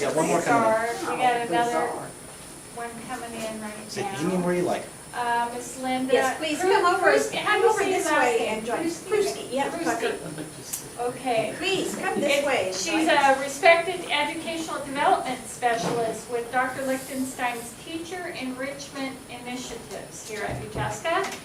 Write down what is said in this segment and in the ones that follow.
Yeah, just one more coming in. bizarre. We got another one coming in right Say, now. you mean where you like. Miss Linda. Yes, please come over, Pruski. How do you say this your last way name? and join us. Pruski. Yeah, Pruski. Okay. Please, come this way. and She's join us. a respected educational development specialist with Dr. Lichtenstein's Teacher Enrichment Initiatives here at UTHSCSA.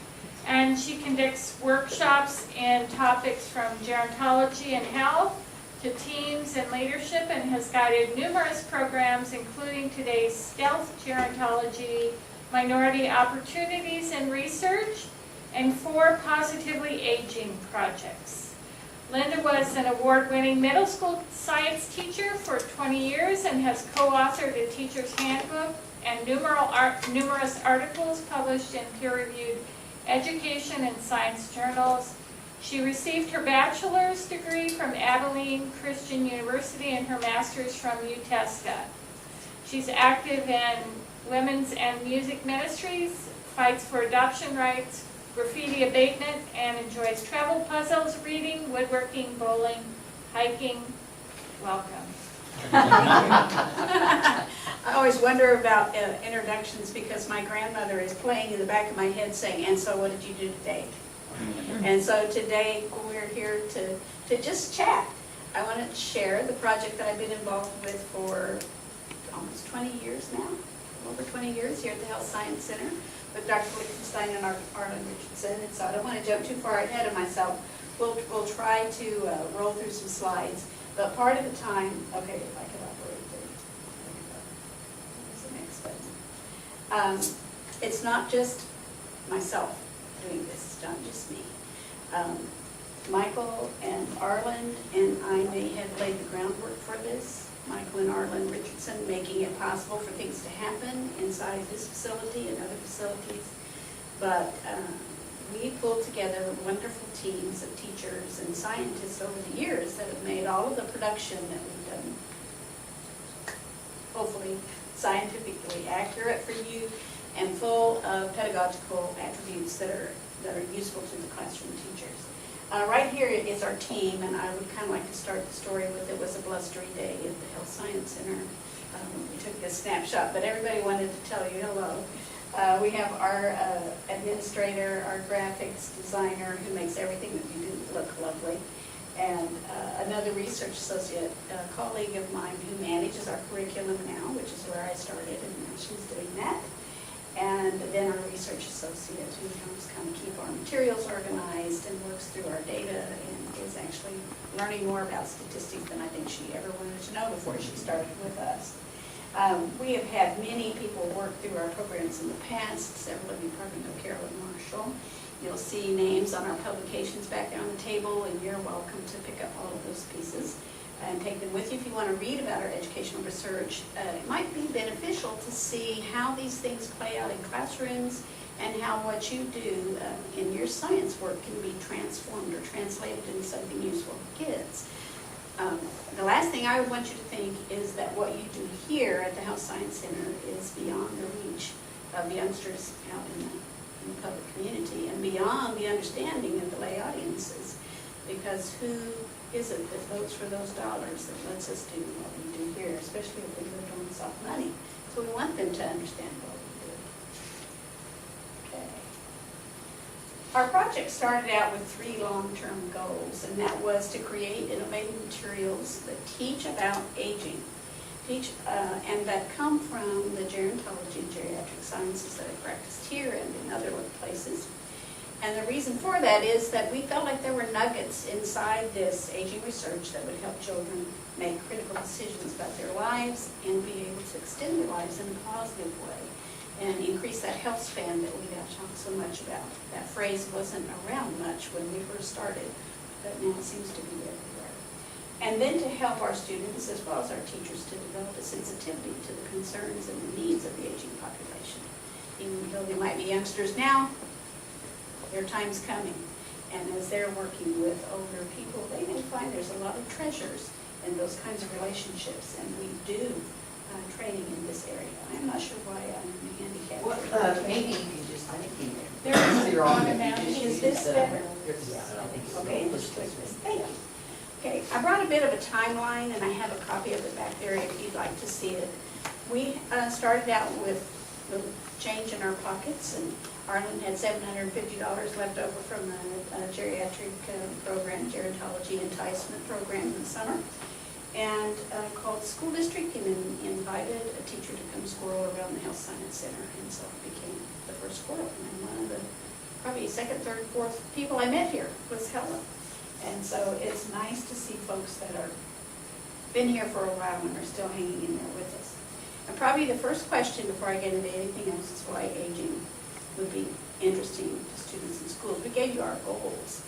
And she conducts workshops in topics from gerontology and health to teams and leadership, and has guided numerous programs, including today's Stealth Gerontology, Minority Opportunities in Research, and 4 Positively Aging projects. Linda was an award-winning middle school science teacher for 20 years and has co-authored a teacher's handbook and numerous articles published in peer-reviewed education and science journals. She received her bachelor's degree from Abilene Christian University and her master's from UTHSCSA. She's active in women's and music ministries, fights for adoption rights, graffiti abatement, and enjoys travel puzzles, reading, woodworking, bowling, hiking. Welcome. I always wonder about introductions because my grandmother is playing in the back of my head saying, and so what did you do today? And so today we're here to just chat. I wanted to share the project that I've been involved with for almost 20 years now, over 20 years here at the Health Science Center with Dr. Lichtenstein and Arlen Richardson. And so I don't want to jump too far ahead of myself. We'll try to roll through some slides. But part of the time, okay, if I could operate there. There's the next button. It's not just myself doing this, it's not just me. Michael and Arlen and I may have laid the groundwork for this. Michael and Arlen Richardson making it possible for things to happen inside this facility and other facilities. But we pulled together wonderful teams of teachers and scientists over the years that have made all of the production that we've done, hopefully scientifically accurate for you and full of pedagogical attributes that are useful to the classroom teachers. Right here is our team, and I would kind of like to start the story with it was a blustery day at the Health Science Center. We took this snapshot, but everybody wanted to tell you hello. We have our administrator, our graphics designer who makes everything that we do look lovely, and another research associate, a colleague of mine who manages our curriculum now, which is where I started, and now she's doing that. And then our research associate who helps kind of keep our materials organized and works through our data and is actually learning more about statistics than I think she ever wanted to know before she started with us. We have had many people work through our programs in the past. Several of you probably know Carolyn Marshall. You'll see names on our publications back there on the table, and you're welcome to pick up all of those pieces and take them with you. If you want to read about our educational research, it might be beneficial to see how these things play out in classrooms and how what you do in your science work can be transformed or translated into something useful for kids. The last thing I would want you to think is that what you do here at the Health Science Center is beyond the reach of youngsters out in the public community and beyond the understanding of the lay audiences, because who is it that votes for those dollars that lets us do what we do here, especially if we live on soft money? So we want them to understand what we do. Okay. Our project started out with 3 long-term goals, and that was to create innovative materials that teach about aging, and that come from the gerontology and geriatric sciences that are practiced here and in other places. And the reason for that is that we felt like there were nuggets inside this aging research that would help children make critical decisions about their lives and be able to extend their lives in a positive way and increase that health span that we have talked so much about. That phrase wasn't around much when we first started, but now it seems to be everywhere. And then to help our students as well as our teachers to develop a sensitivity to the concerns and the needs of the aging population. Even though they might be youngsters now, their time's coming, and as they're working with older people, they may find there's a lot of treasures in those kinds of relationships, and we do training in this area. I'm not sure why I'm handicapped. Well, maybe you can just, I think There's you're on one there. now. Is this better? Yeah, I think it's Okay, just click this. Thank you. Okay, I brought a bit of a timeline, and I have a copy of it back there. area if you'd like to see it. We started out with a little change in our pockets, and Arlen had $750 left over from a geriatric program, Gerontology enticement program in the summer, and called the school district and invited a teacher to come squirrel around the Health Science Center, and so it became the first squirrel. And one of the probably second, third, fourth people I met here was Helen. And so it's nice to see folks that are been here for a while and are still hanging in there with us. And probably the first question before I get into anything else is why aging would be interesting to students in schools. We gave you our goals,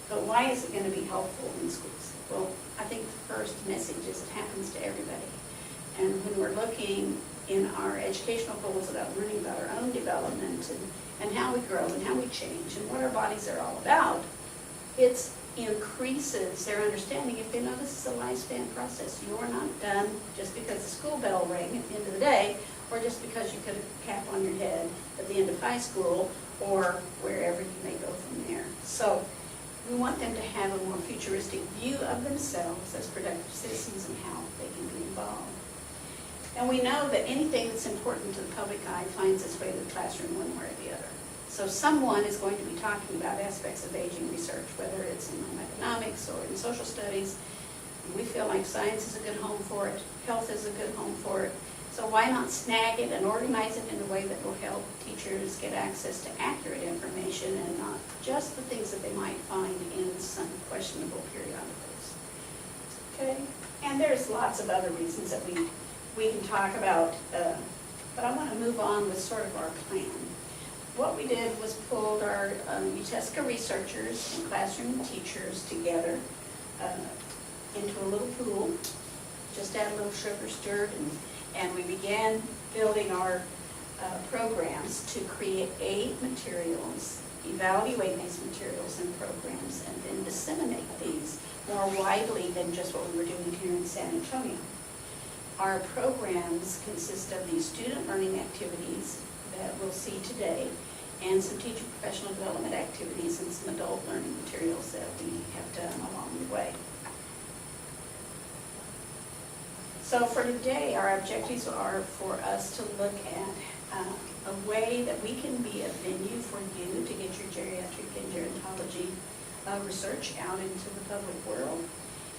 but why is it going to be helpful in schools? Well, I think the first message is it happens to everybody. And when we're looking in our educational goals about learning about our own development and how we grow and how we change and what our bodies are all about, it increases their understanding if they know this is a lifespan process. You're not done just because the school bell rang at the end of the day, or just because you put a cap on your head at the end of high school, or wherever you may go from there. So we want them to have a more futuristic view of themselves as productive citizens and how they can be involved. And we know that anything that's important to the public eye finds its way to the classroom one way or the other. So someone is going to be talking about aspects of aging research, whether it's in home economics or in social studies. We feel like science is a good home for it, health is a good home for it. So why not snag it and organize it in a way that will help teachers get access to accurate information and not just the things that they might find in some questionable periodicals. Okay? And there's lots of other reasons that we can talk about, but I want to move on with sort of our plan. What we did was pulled our UTHSCSA researchers and classroom teachers together into a little pool, just add a little sugar stirred, and we began building our programs to create materials, evaluate these materials and programs, and then disseminate these more widely than just what we were doing here in San Antonio. Our programs consist of these student learning activities that we'll see today, and some teacher professional development activities and some adult learning materials that we have done along the way. So for today, our objectives are for us to look at a way that we can be a venue for you to get your geriatric and gerontology research out into the public world,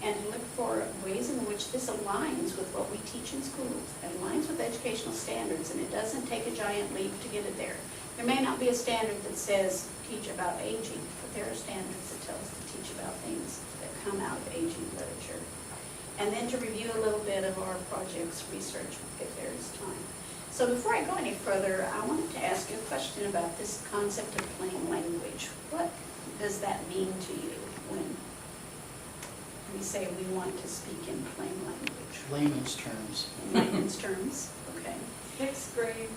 and to look for ways in which this aligns with what we teach in schools and aligns with educational standards, and it doesn't take a giant leap to get it there. There may not be a standard that says teach about aging, but there are standards that tell us to teach about things that come out of aging literature. And then to review a little bit of our project's research if there is time. So before I go any further, I wanted to ask you a question about this concept of plain language. What does that mean to you when we say we want to speak in plain language? Layman's terms. In layman's terms, okay. 6th grade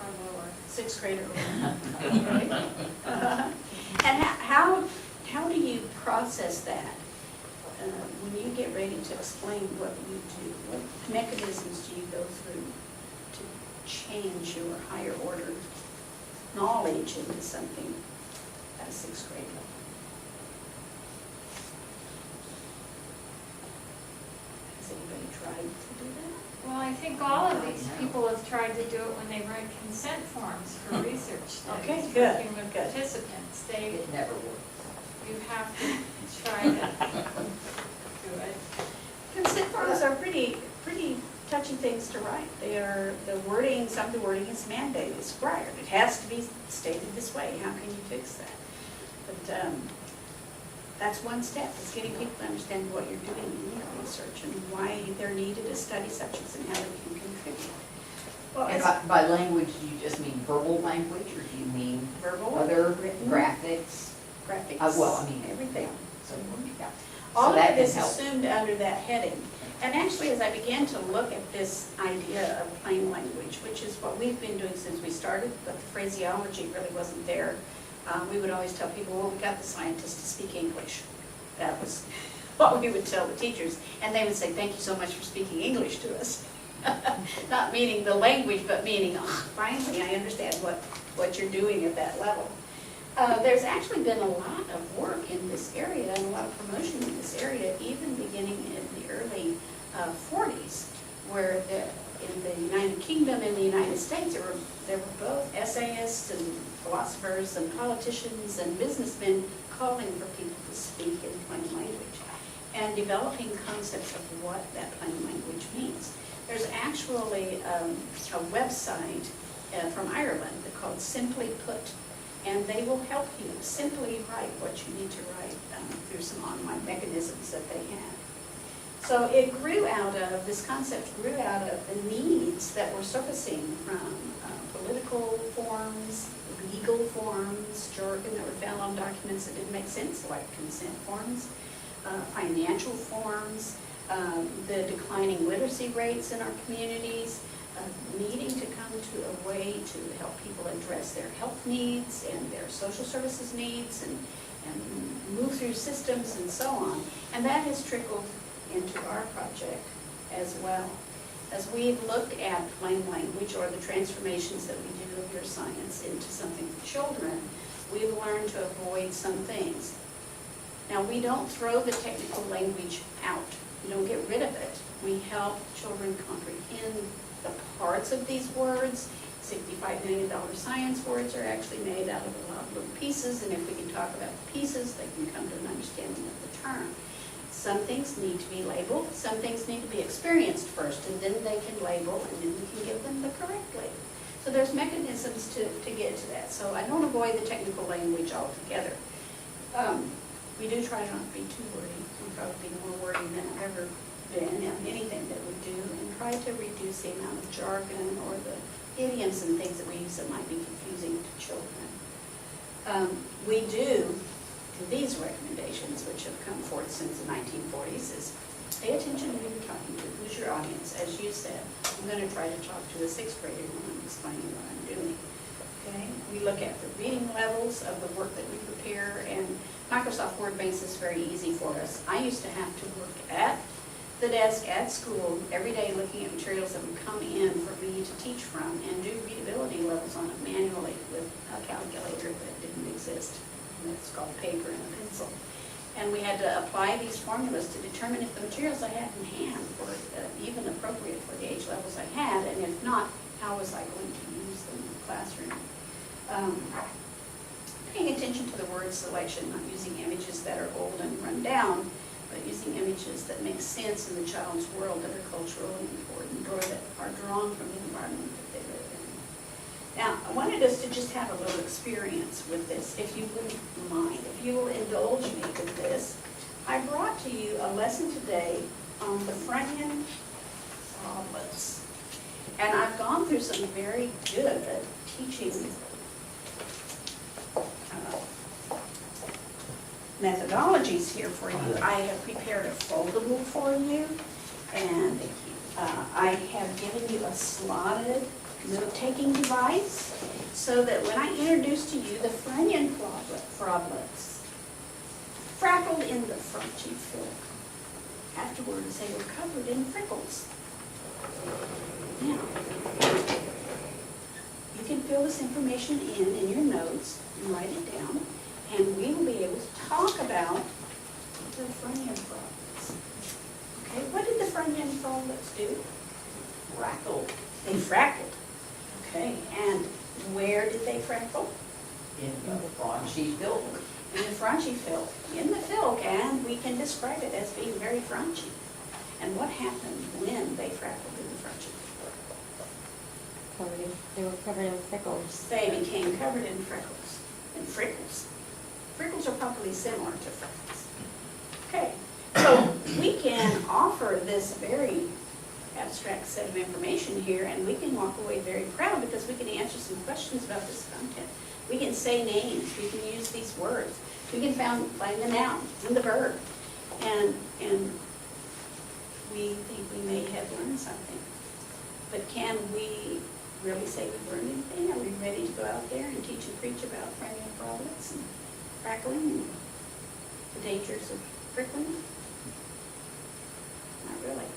or lower. 6th grade or lower. Right? And how do you process that when you get ready to explain what you do? What mechanisms do you go through to change your higher order knowledge into something at a 6th grade level? Has anybody tried to do that? Well, I think all of these people have tried to do it when they write consent forms for research studies, Okay, good, working with good. participants. It never works. You have to try to do it. Consent forms are pretty touchy things to write. They are, the wording, some of the wording is mandated, it's required. It has to be stated this way. How can you fix that? But that's one step, is getting people to understand what you're doing in your research and why they're needed as study subjects and how they can contribute. Well, And as by language, do you just mean verbal language, or do you mean verbal, other written, graphics? graphics, Well, I mean, everything. So, yeah. All So of that it can is help. assumed under that heading. And actually, as I began to look at this idea of plain language, which is what we've been doing since we started, but the phraseology really wasn't there. We would always tell people, well, we got the scientists to speak English. That was what we would tell the teachers. And they would say, thank you so much for speaking English to us. Not meaning the language, but meaning, oh, finally, I understand what you're doing at that level. There's actually been a lot of work in this area and a lot of promotion in this area, even beginning in the early 40s, kingdom in the United States, there were both essayists and philosophers and politicians and businessmen calling for people to speak in plain language and developing concepts of what that plain language means. There's actually a website from Ireland called Simply Put, and they will help you simply write what you need to write through some online mechanisms that they have. So it grew out of, this concept grew out of the needs that were surfacing from political forms, legal forms, jargon that were found on documents that didn't make sense, like consent forms, financial forms, the declining literacy rates in our communities, needing to come to a way to help people address their health needs and their social services needs and move through systems and so on. And that has trickled into our project as well. As we've looked at plain language or the transformations that we do of your science into something for children, we've learned to avoid some things. Now, we don't throw the technical language out. We don't get rid of it. We help children comprehend the parts of these words. $65 million science words are actually made out of a lot of little pieces, and if we can talk about the pieces, they can come to an understanding of the term. Some things need to be labeled, some things need to be experienced first, and then they can label, and then we can give them the correct label. So there's mechanisms to get to that. So I don't avoid the technical language altogether. We do try not to be too wordy. We'll probably be more wordy than I've ever been in anything that we do, and try to reduce the amount of jargon or the idioms and things that we use that might be confusing to children. We do these recommendations, which have come forth since the 1940s, is pay attention to who you're talking to. Who's your audience? As you said, I'm going to try to talk to a sixth grader when I'm explaining what I'm doing. Okay? We look at the reading levels of the work that we prepare, and Microsoft Word makes this very easy for us. I used to have to work at the desk at school every day looking at materials that would come in for me to teach from and do readability levels on it manually with a calculator that didn't exist. It's called paper and a pencil. And we had to apply these formulas to determine if the materials I had in hand were even appropriate for the age levels I had, and if not, how was I going to use them in the classroom. Paying attention to the word selection, not using images that are old and run down, but using images that make sense in the child's world, that are culturally important, or that are drawn from the environment that they live in. Now, I wanted us to just have a little experience with this, if you wouldn't mind. If you will indulge me with this, I brought to you a lesson today on the Freudian problems. And I've gone through some very good teaching methodologies here for you. I have prepared a foldable for you, and I have given you a slotted note-taking device so that when I introduce to you the Freudian problems, frackled in the Frenchy film. Afterwards, they were covered in freckles. Now, you can fill this information in your notes and write it down, and we will be able to talk about the Freudian problems. Okay, what did the Freudian problems do? Frackled. They frackled. Okay, and where did they frackle? In the Frenchy filk. In the Frenchy filk. In the filk, and we can describe it as being very Frenchy. And what happened when they frackled in the Frenchy filk? They were covered in freckles. They became covered in freckles and frickles. Frickles are probably similar to freckles. Okay, so we can offer this very abstract set of information here, and we can walk away very proud because we can answer some questions about this content. We can say names, we can use these words, we can find the noun and the verb, and we think we may have learned something. But can we really say we've learned anything? Are we ready to go out there and teach and preach about Freudian problems and crackling and the dangers of frickling? Not really.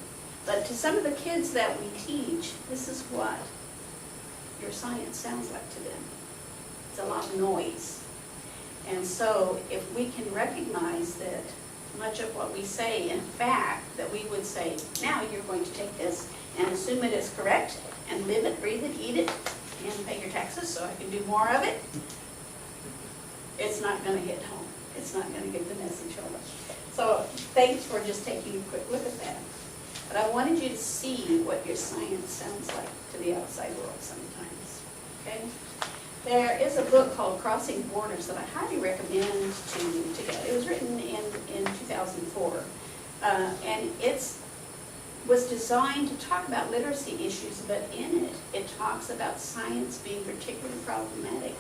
But to some of the kids that we teach, this is what your science sounds like to them. It's a lot of noise. And so if we can recognize that much of what we say, in fact, that we would say, now you're going to take this and assume it is correct, and and live it, breathe it, eat it, and pay your taxes so I can do more of it, it's not going to hit home. It's not going to get the message home. So thanks for just taking a quick look at that. But I wanted you to see what your science sounds like to the outside world sometimes, okay? There is a book called Crossing Borders that I highly recommend to get. It was written in 2004, and it was designed to talk about literacy issues, but in it, it talks about science being particularly problematic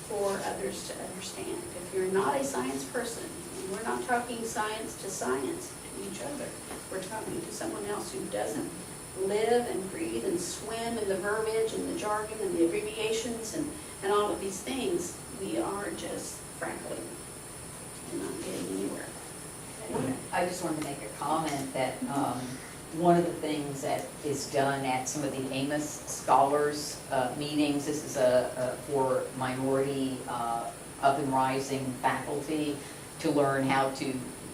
for others to understand. If you're not a science person, and we're not talking science to each other, we're talking to someone else who doesn't live and breathe and swim in the verbiage and the jargon and the abbreviations and all of these things, we are just frankly not getting anywhere. Okay? I just wanted to make a comment that one of the things that is done at some of the Amos Scholars meetings, this is for minority up and rising faculty to learn how to,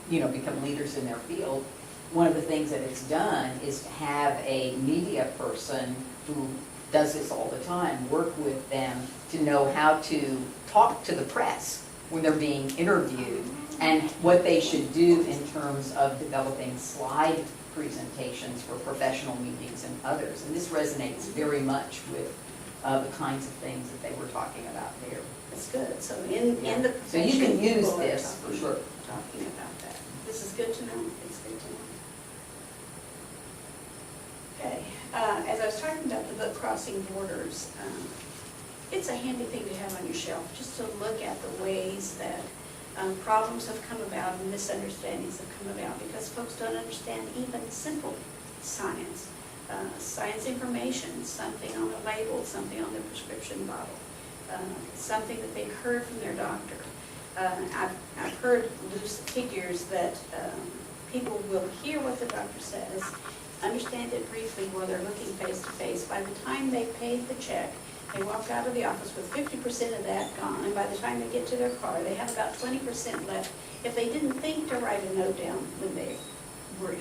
become leaders in their field. One of the things that it's done is to have a media person who does this all the time, work with them to know how to talk to the press when they're being interviewed and what they should do in terms of developing slide presentations for professional meetings and others. And this resonates very much with the kinds of things that they were talking about there. That's good. So in the So you can profession, use people are this for sure. talking about that. This is good to know. It's good to know. Okay. As I was talking about the book Crossing Borders, it's a handy thing to have on your shelf, just to look at the ways that problems have come about and misunderstandings have come about because folks don't understand even simple science. Science information, something on a label, something on the prescription bottle, something that they've heard from their doctor. I've heard loose figures that people will hear what the doctor says, understand it briefly while they're looking face to face. By the time they paid the check, they walk out of the office with 50% of that gone, and by the time they get to their car, they have about 20% left. If they didn't think to write a note down when they were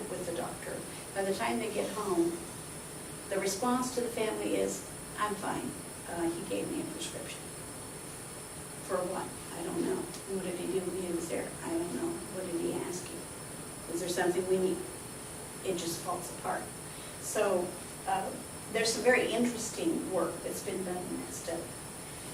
with the doctor, by the time they get home, the response to the family is, "I'm fine. He gave me a prescription." For what? I don't know. What did he do when he was there? I don't know. What did he ask you? Is there something we need? It just falls apart. So there's some very interesting work that's been done in that study.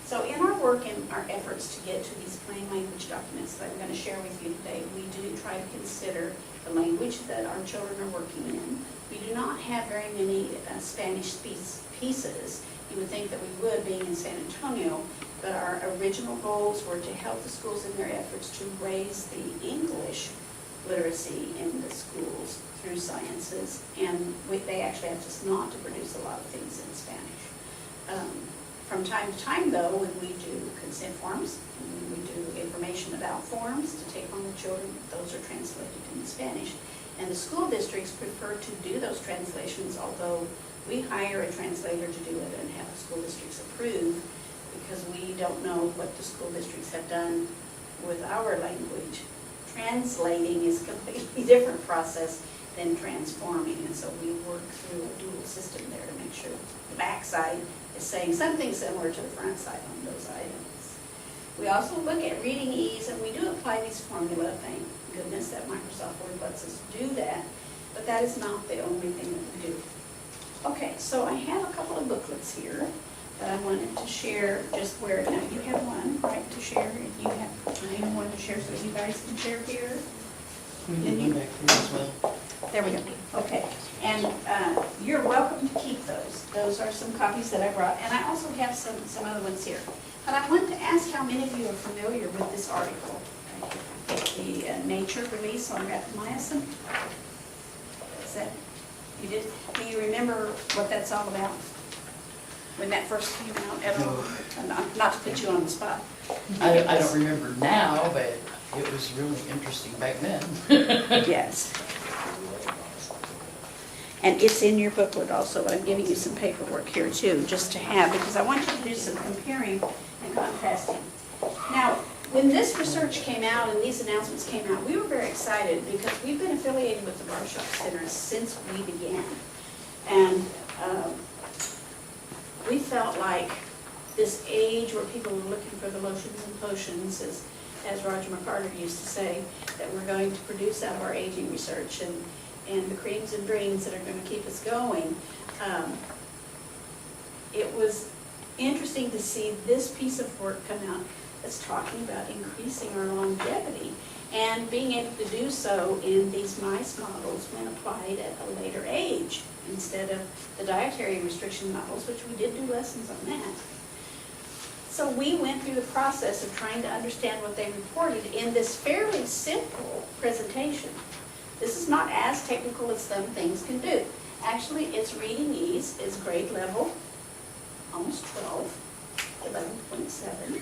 So in our work and our efforts to get to these plain language documents that I'm going to share with you today, we do try to consider the language that our children are working in. We do not have very many Spanish pieces. You would think that we would, being in San Antonio, but our original goals were to help the schools in their efforts to raise the English literacy in the schools through sciences, and they actually asked us not to produce a lot of things in Spanish. From time to time, though, when we do consent forms, and when we do information about forms to take on the children, those are translated into Spanish. And the school districts prefer to do those translations, although we hire a translator to do it and have the school districts approve, because we don't know what the school districts have done with our language. Translating is a completely different process than transforming, and so we work through a dual system there to make sure the backside is saying something similar to the front side on those items. We also look at reading ease, and we do apply these formula. Thank goodness that Microsoft Word lets us do that, but that is not the only thing that we do. Okay, so I have a couple of booklets here that I wanted to share just where, now you have one, right, to share, if you have one to share so you guys can share here. Then you back here as well. There we go. Okay, and you're welcome to keep those. Those are some copies that I brought, and I also have some other ones here. But I wanted to ask how many of you are familiar with this article, the Nature release on rapamycin. Is that, you did? Do you remember what that's all about? When that first came out at all? Not to put you on the spot. I don't remember now, but it was really interesting back then. Yes. And it's in your booklet also, but I'm giving you some paperwork here too, just to have, because I want you to do some comparing and contrasting. Now, when this research came out and these announcements came out, we were very excited because we've been affiliated with the Barbershop Center since we began. And like this age where people are looking for the lotions and potions, as Roger McCarter used to say, that we're going to produce out of our aging research, and the creams and dreams that are going to keep us going. It was interesting to see this piece of work come out that's talking about increasing our longevity and being able to do so in these mice models when applied at a later age instead of the dietary restriction models, which we did do lessons on that. So we went through the process of trying to understand what they reported in this fairly simple presentation. This is not as technical as some things can do. Actually, its reading ease is grade level, almost 12, 11.7,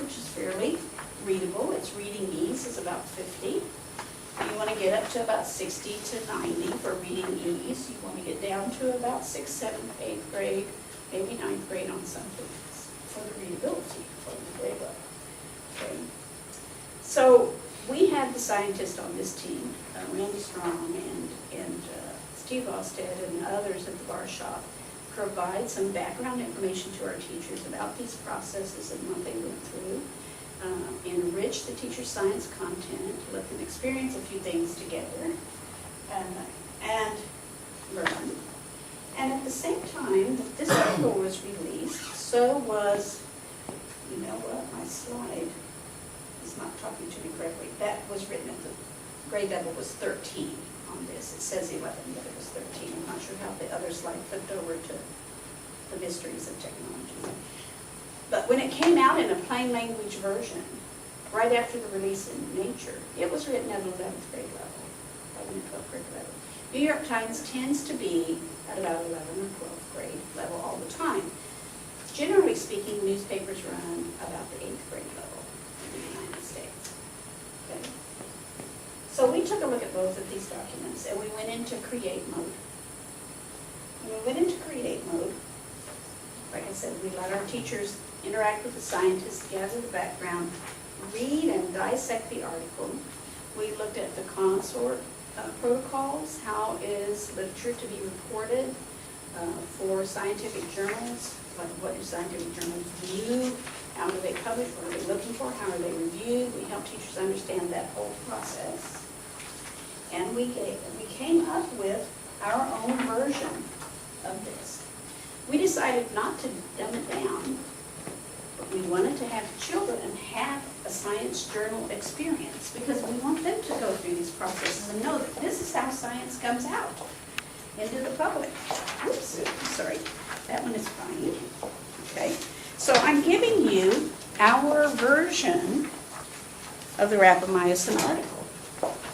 which is fairly readable. Its reading ease is about 50. You want to get up to about 60 to 90 for reading ease. You want to get down to about 6th, 7th, 8th grade, maybe 9th grade on some things for the readability for the grade level. Okay. So we had the scientists on this team, Randy Strong and Steve Osted and others at the bar shop, provide some background information to our teachers about these processes and what they went through, enrich the teacher science content, let them experience a few things together, and learn. And at the same time that this article was released, so was, you know what, my slide is not talking to me correctly. That was written at the grade level was 13 on this. It says 11, but it was 13. I'm not sure how the other slide flipped over to the mysteries of technology. But when it came out in a plain language version, right after the release in Nature, it was written at 11th grade level, 11th and 12th grade level. New York Times tends to be at about 11th or 12th grade level all the time. Generally speaking, newspapers run about the 8th grade level in the United States. Okay? So we took a look at both of these documents and we went into create mode. When we went into create mode, like I said, we let our teachers interact with the scientists, gather the background, read and dissect the article. We looked at the consort protocols, how is literature to be reported for scientific journals, like what do scientific journals do, how do they publish, what are they looking for, how are they reviewed. We help teachers understand that whole process. And we came up with our own version of this. We decided not to dumb it down, but we wanted to have children have a science journal experience because we want them to go through these processes and know that this is how science comes out into the public. Oops, sorry, that one is fine. Okay, so I'm giving you our version of the rapamycin article,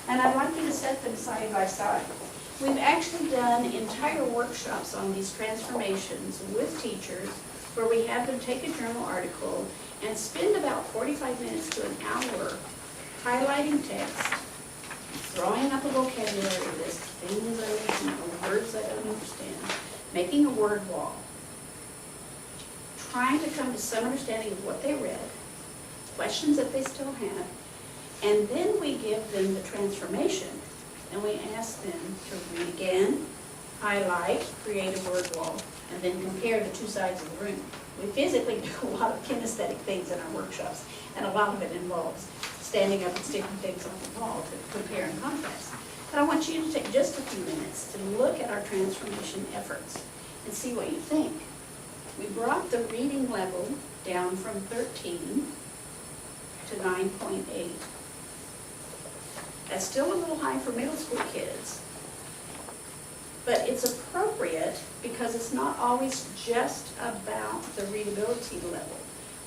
and I'd like you to set them side by side. We've actually done entire workshops on these transformations with teachers where we have them take a journal article and spend about 45 minutes to an hour highlighting text, throwing up a vocabulary list, things I don't know, words I don't understand, making a word wall, trying to come to some understanding of what they read, questions that they still have, and then we give them the transformation. And we ask them to read again, highlight, create a word wall, and then compare the two sides of the room. We physically do a lot of kinesthetic things in our workshops, and a lot of it involves standing up and sticking things on the wall to compare and contrast. But I want you to take just a few minutes to look at our transformation efforts and see what you think. We brought the reading level down from 13 to 9.8. That's still a little high for middle school kids, but it's appropriate because it's not always just about the readability level.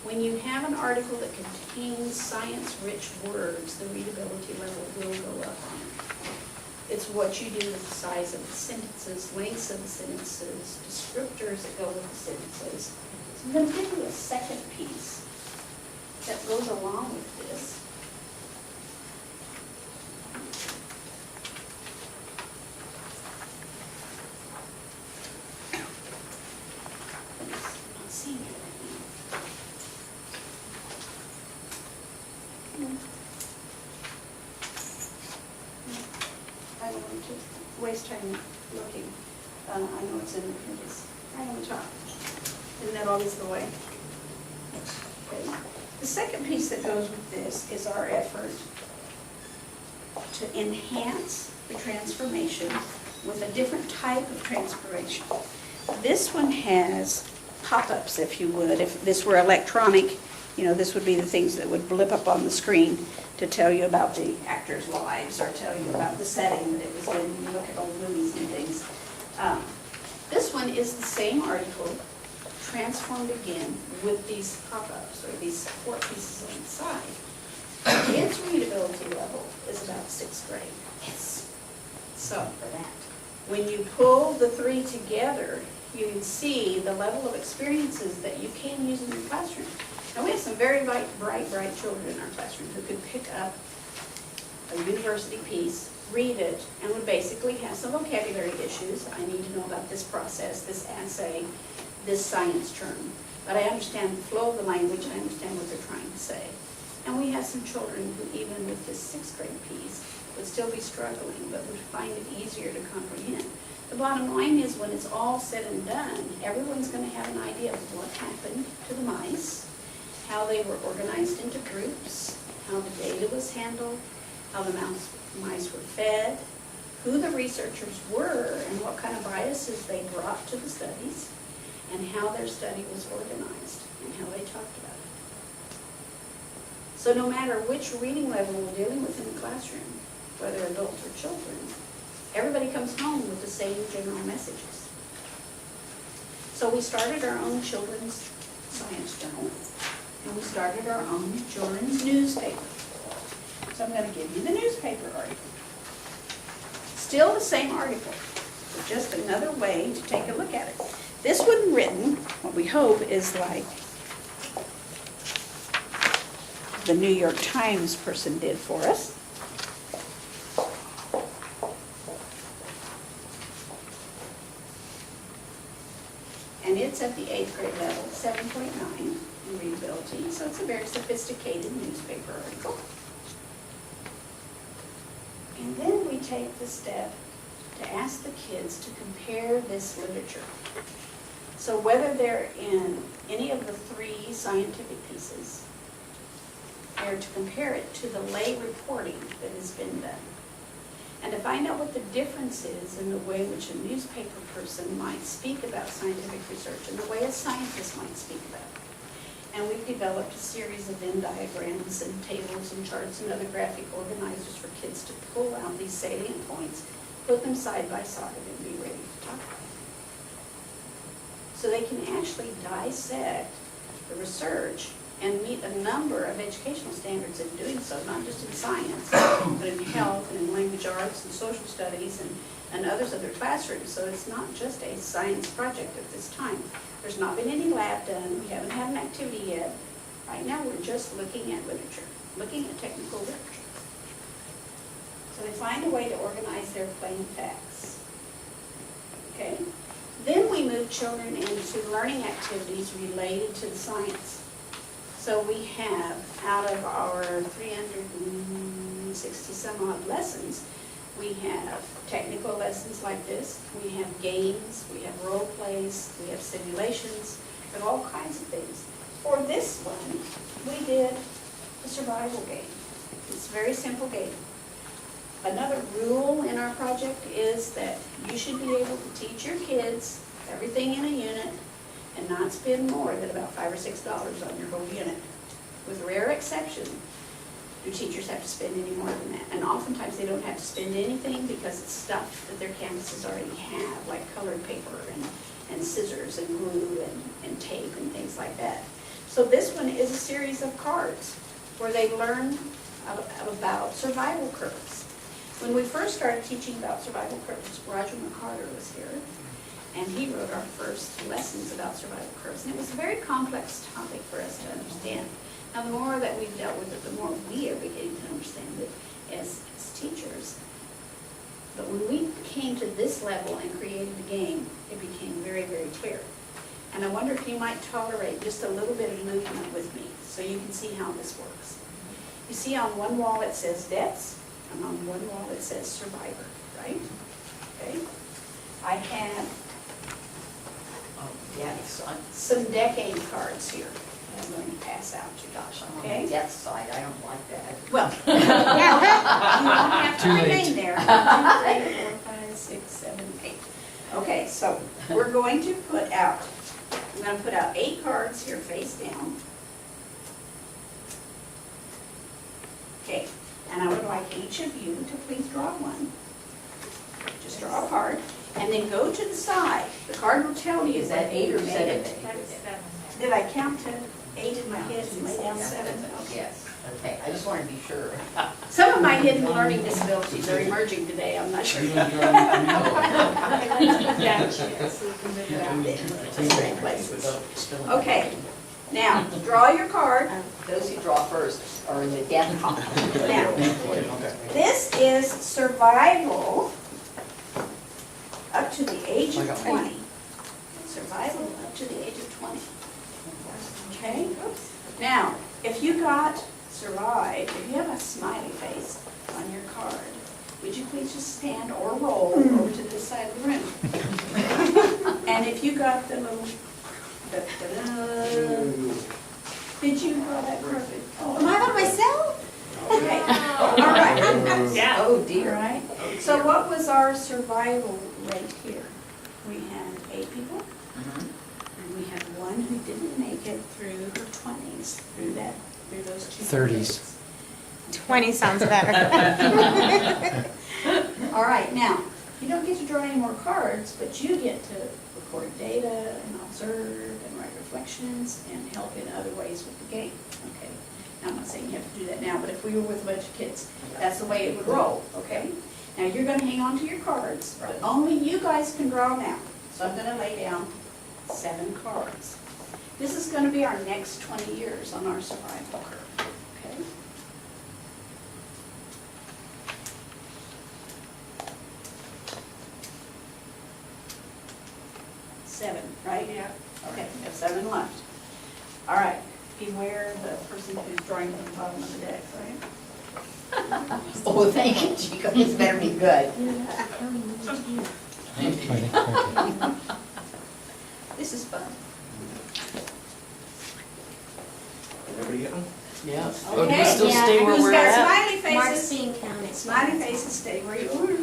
When you have an article that contains science-rich words, the readability level will go up on it. It's what you do with the size of the sentences, lengths of the sentences, descriptors that go with the sentences. So I'm going to give you a second piece that goes along with this. I don't want to waste time looking. I know it's in here, it's right on the top. Isn't that always the way? Okay. The second piece that goes with this is our effort to enhance the transformation with a different type of transformation. This one has pop-ups, if you would. If this were electronic, you know, this would be the things that would blip up on the screen to tell you about the actors' lives or tell you about the setting that it was in. You look at old movies and things. This one is the same article, transformed again with these pop-ups or these support pieces on the side. Its readability level is about 6th grade. Yes. So for that, when you pull the three together, you can see the level of experiences that you can use in your classroom. Now, we have some very bright children in our classroom who could pick up a university piece, read it, and would basically have some vocabulary issues. I need to know about this process, this assay, this science term. But I understand the flow of the language, I understand what they're trying to say. And we have some children who, even with this 6th grade piece, would still be struggling, but would find it easier to comprehend. The bottom line is, when it's all said and done, everyone's going to have an idea of what happened to the mice, how they were organized into groups, how the data was handled, how the mice were fed, who the researchers were, and what kind of biases they brought to the studies, and how their study was organized, and how they talked about it. So no matter which reading level we're dealing with in the classroom, whether adults or children, everybody comes home with the same general messages. So we started our own children's science journal, and we started our own children's newspaper. So I'm going to give you the newspaper article. Still the same article, but just another way to take a look at it. This one written, what we hope is like the New York Times person did for us. And it's at the 8th grade level, 7.9 in readability, so it's a very sophisticated newspaper article. And then we take the step to ask the kids to compare this literature. So whether they're in any of the 3 scientific pieces, they're to compare it to the lay reporting that has been done. And to find out what the difference is in the way which a newspaper person might speak about scientific research and the way a scientist might speak about it. And we've developed a series of Venn diagrams and tables and charts and other graphic organizers for kids to pull out these salient points, put them side by side, and be ready to talk about it. So they can actually dissect the research and meet a number of educational standards in doing so, not just in science, but in health and in language arts and social studies and others of their classrooms. So it's not just a science project at this time. There's not been any lab done. We haven't had an activity yet. Right now we're just looking at literature, looking at technical literature. So they find a way to organize their plain facts. Okay? Then we move children into learning activities related to the science. So we have, out of our 360 some odd lessons, we have technical lessons like this, we have games, we have role plays, we have simulations, we have all kinds of things. For this one, we did a survival game. It's a very simple game. Another rule in our project is that you should be able to teach your kids everything in a unit and not spend more than about $5 or $6 on your whole unit. With rare exception, do teachers have to spend any more than that? And oftentimes they don't have to spend anything because it's stuff that their campuses already have, like colored paper and scissors and glue and tape and things like that. So this one is a series of cards where they learn about survival curves. When we first started teaching about survival curves, Roger McCarter was here, and he wrote our first lessons about survival curves. And it was a very complex topic for us to understand. Now, the more that we've dealt with it, the more we are beginning to understand it as teachers. But when we came to this level and created the game, it became very, very clear. And I wonder if you might tolerate just a little bit of movement with me so you can see how this works. You see on one wall it says deaths, and on one wall it says survivor, right? Okay? I have, some decade cards here that I'm going to pass out to you. Gosh, I'm on Okay. the death side, I don't like that. Well, you don't have to Too late. remain there. 1, 2, 3, 4, 5, 6, 7, 8. Okay, so we're going to put out, I'm going to put out 8 cards here face down. Okay, and I would like each of you to please draw one. Just draw a card, and then go to the side. The card will tell you Is that whether 8 you or made 7? it. That's 7. Did I count to 8 in my head and lay down 7? Okay. Yes, okay, I just want to be sure. Some of my hidden learning disabilities are emerging today, I'm not Are sure. you gonna draw anything Yeah, she is. else? Without spilling. Okay, now, draw your card. Those who draw first are in the death column. Now, Okay. this is survival up to the age I of got 20. Survival up to the age of 20. Okay? Now, if you got survived, if you have a smiley face on your card, would you please just stand or roll over to this side of the room? And if you got the little, did you draw that card? Am I by myself? Okay, all right. Yeah. Oh All dear. right, so what was our survival rate here? We had 8 people, Mhm. and we had 1 who didn't make it through her 20s, through those 2 30s. 20 sounds better. All right, now, you don't get to draw any more cards, but you get to record data and observe and write reflections and help in other ways with the game, okay? Now, I'm not saying you have to do that now, but if we were with a bunch of kids, that's the way it would roll, okay? Now, you're gonna hang on to your cards, but only you guys can draw now. So I'm gonna lay down 7 cards. This is gonna be our next 20 years on our survival curve, okay? Seven, right? Yeah. Okay, we have 7 left. All right, beware the person who's drawing from the bottom of the deck, right? Oh, thank you, Chico, this better be good. This is fun. Everybody get one? Yeah. Oh, do we Okay, still yeah, stay where Who's we're got at? smiley Mark's faces? being counted. Smiley faces, stay where you are.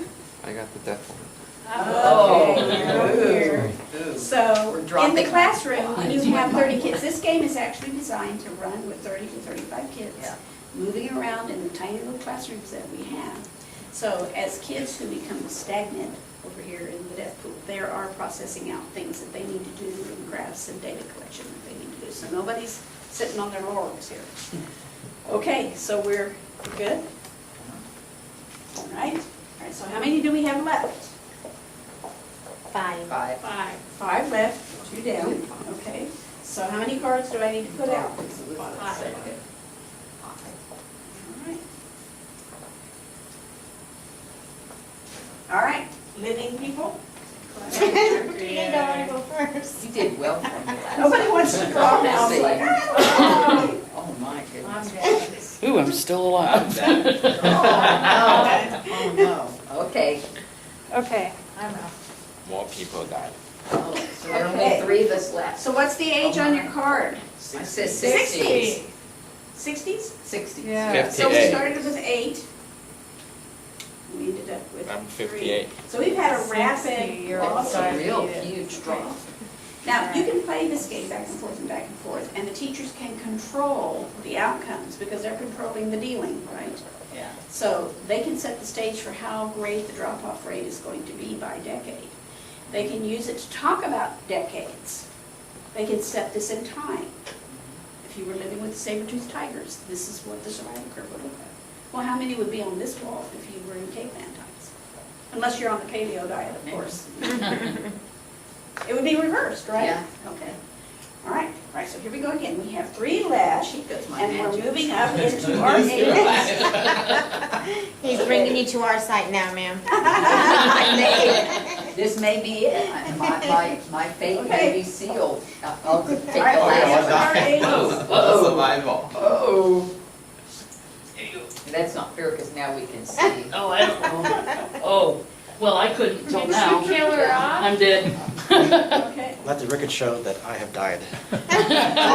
I got the death one. Oh, Okay, you're over here. So, We're in dropping the classroom, lines. you have 30 kids. This game is actually designed to run with 30 to 35 kids, Yeah. moving around in the tiny little classrooms that we have. So, as kids who become stagnant over here in the death pool, they are processing out things that they need to do in graphs and data collection that they need to do. So nobody's sitting on their laurels here. Okay, so we're good? All right. All right, so how many do we have left? 5. 5. 5. 5 left, 2 down, okay. So how many cards do I need to put out? 5. All right. All right, living people? You don't want to go first. You did well for me last Nobody wants to draw now. It's like, ah. Oh, my I'm goodness. dead. Ooh, I'm still alive. Oh, no. Okay. Okay, I'm out. More people died. Oh, so there are Okay. only 3 of us left. So what's the age on your card? I said 60s. 60. 60s? 60. Yeah. So we 58. started with 8. We ended up with I'm 3. 58. So we've had a 60, rapid you're loss. That's a outside. real huge drop. Now, you can play this game back and forth and back and forth, and the teachers can control the outcomes because they're controlling the dealing, right? Yeah. So they can set the stage for how great the drop-off rate is going to be by decade. They can use it to talk about decades. They can set this in time. If you were living with the saber-toothed tigers, this is what the survival curve would look like. Well, how many would be on this wall if you were in caveman times? Unless you're on the paleo diet, of course. It would be reversed, right? Yeah. Okay. All right, so here we go again. We have 3 left, She goes my and we're magic. moving up into our 80s. He's bringing you to our site now, ma'am. This may be it. My fate may be sealed. I'll take the All right, last our one. 80s. What's survival? Oh. That's not fair because now we can see. Oh, I don't know. Oh, well, I couldn't till Did now. you kill her off? I'm dead. Okay, Let the record show that I have died. Oh,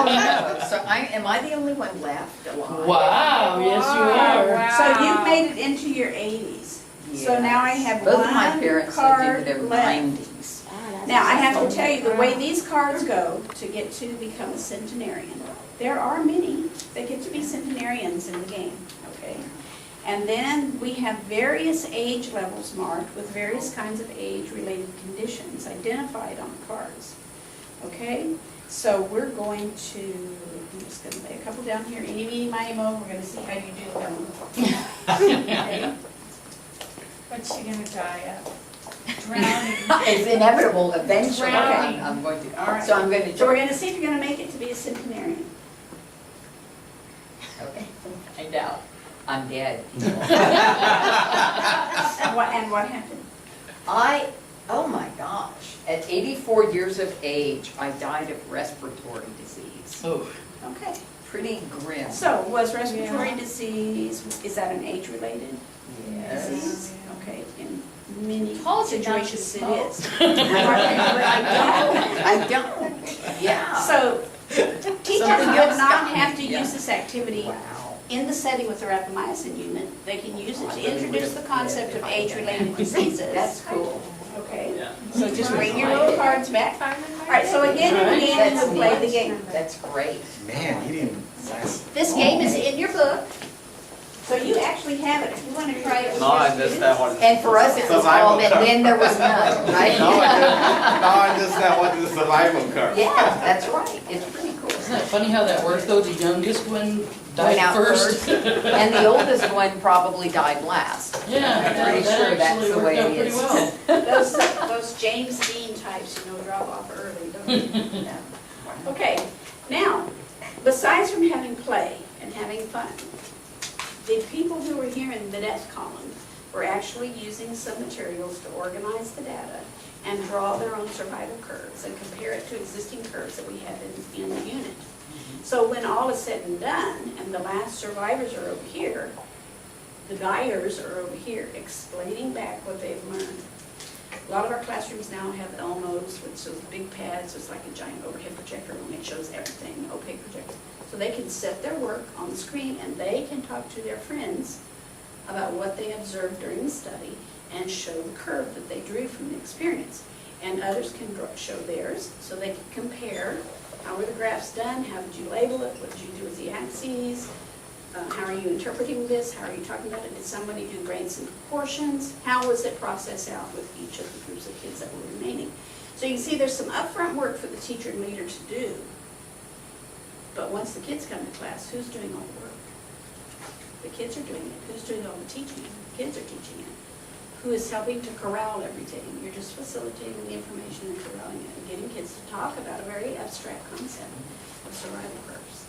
no, so am I the only one left alive? Wow, yes you are. Wow. So you've made it into your 80s. So now I have Both of my one parents lived card into their left. 90s. Now, I have to tell you, the way these cards go to get to become a centenarian, there are many that get to be centenarians in the game, okay? And then we have various age levels marked with various kinds of age-related conditions identified on the cards, okay? So we're going to, I'm just going to lay a couple down here, eeny, meeny, miny, mo, we're going to see how you do them. Okay? What's she gonna die of? Drowning. It's inevitable eventually. Drowning. I'm going to, All right. so I'm going to. So we're going to see if you're going to make it to be a centenarian. Okay, find out. I'm dead. And what happened? Oh my gosh, at 84 years of age, I died of respiratory disease. Oh, Okay. Pretty grim. So was respiratory Yeah. disease, is that an age-related Yes. disease? Okay, in many Told you not to situations it smoke. is. I don't, yeah. So teachers Something would else not got me, have to yeah. use this activity Wow. in the setting with the rapamycin unit. They can use it I to really introduce would've the concept of lived if I had age-related done that. diseases. That's cool. Okay, yeah. so just bring your little cards back. All All right, so again, All right. we That's will play the neat. game. That's great. Man, you didn't last. This game is in your book, so you actually have it. If you want to try it with No, your I missed students. that one. And for us, it was all, and then there was none, right? No, I understand what the survival curve. Yeah, that's right. It's pretty cool. Isn't that funny how that worked though? The youngest one Went died out first. And the oldest one probably died last. Yeah, I'm pretty that sure that's actually the worked way out it pretty is. well. Those James Dean types, drop off early, don't they? Yeah. Okay, now, besides from having play and having fun, the people who were here in the death column were actually using some materials to organize the data and draw their own survival curves and compare it to existing curves that we have in the unit. So when all is said and done, and the last survivors are over here, the dyers are over here explaining back what they've learned. A lot of our classrooms now have Elmos, which those big pads. It's like a giant overhead projector, and it shows everything, an opaque projector. So they can set their work on the screen, and they can talk to their friends about what they observed during the study and show the curve that they drew from the experience. And others can show theirs, so they can compare. How were the graphs done? How did you label it? What did you do with the axes? How are you interpreting this? How are you talking about it? Did somebody do grades and proportions? How was it processed out with each of the groups of kids that were remaining? So you can see there's some upfront work for the teacher and leader to do. But once the kids come to class, who's doing all the work? The kids are doing it. Who's doing all the teaching? The kids are teaching it. Who is helping to corral everything? You're just facilitating the information and corralling it and getting kids to talk about a very abstract concept of survival curves.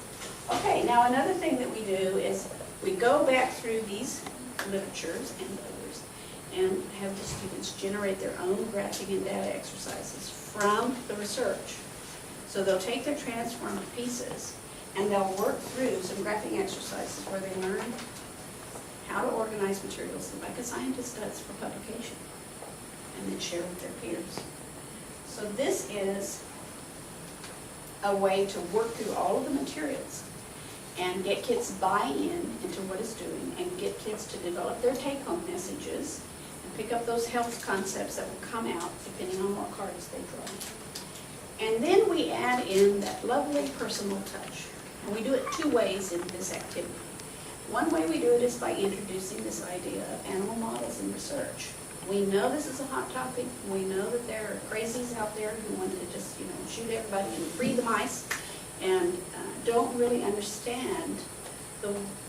Okay, now another thing that we do is we go back through these literatures and others and have the students generate their own graphing and data exercises from the research. So they'll take their transformed pieces and they'll work through some graphing exercises where they learn how to organize materials like a scientist does for publication and then share with their peers. So this is a way to work through all of the materials and get kids buy-in into what it's doing and get kids to develop their take-home messages and pick up those health concepts that will come out depending on what cards they draw. And then we add in that lovely personal touch. And we do it two ways in this activity. One way we do it is by introducing this idea of animal models in research. We know this is a hot topic. We know that there are crazies out there who want to just, shoot everybody and free the mice and don't really understand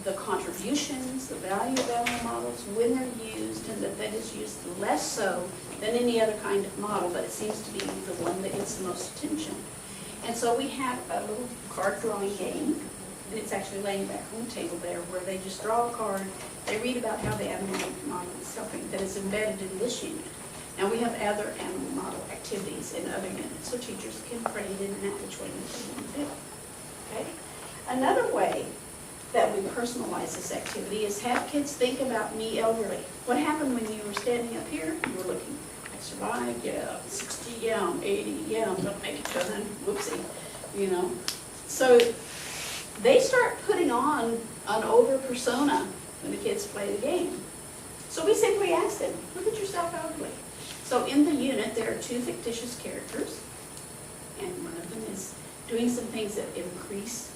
the contributions, the value of animal models when they're used, and that is used less so than any other kind of model, but it seems to be the one that gets the most attention. And so we have a little card drawing game, and it's actually laying back on the table there, where they just draw a card, they read about how the animal model is helping, that is embedded in this unit. Now we have other animal model activities in other units, so teachers can grade in that which way they want to do. Okay? Another way that we personalize this activity is have kids think about me elderly. What happened when you were standing up here? You were looking like survive, yeah, 60, yeah, 80, yeah, don't make it to 100, whoopsie, you know. So they start putting on an older persona when the kids play the game. So we simply ask them, look at yourself outwardly. So in the unit, there are 2 fictitious characters, and one of them is doing some things that increase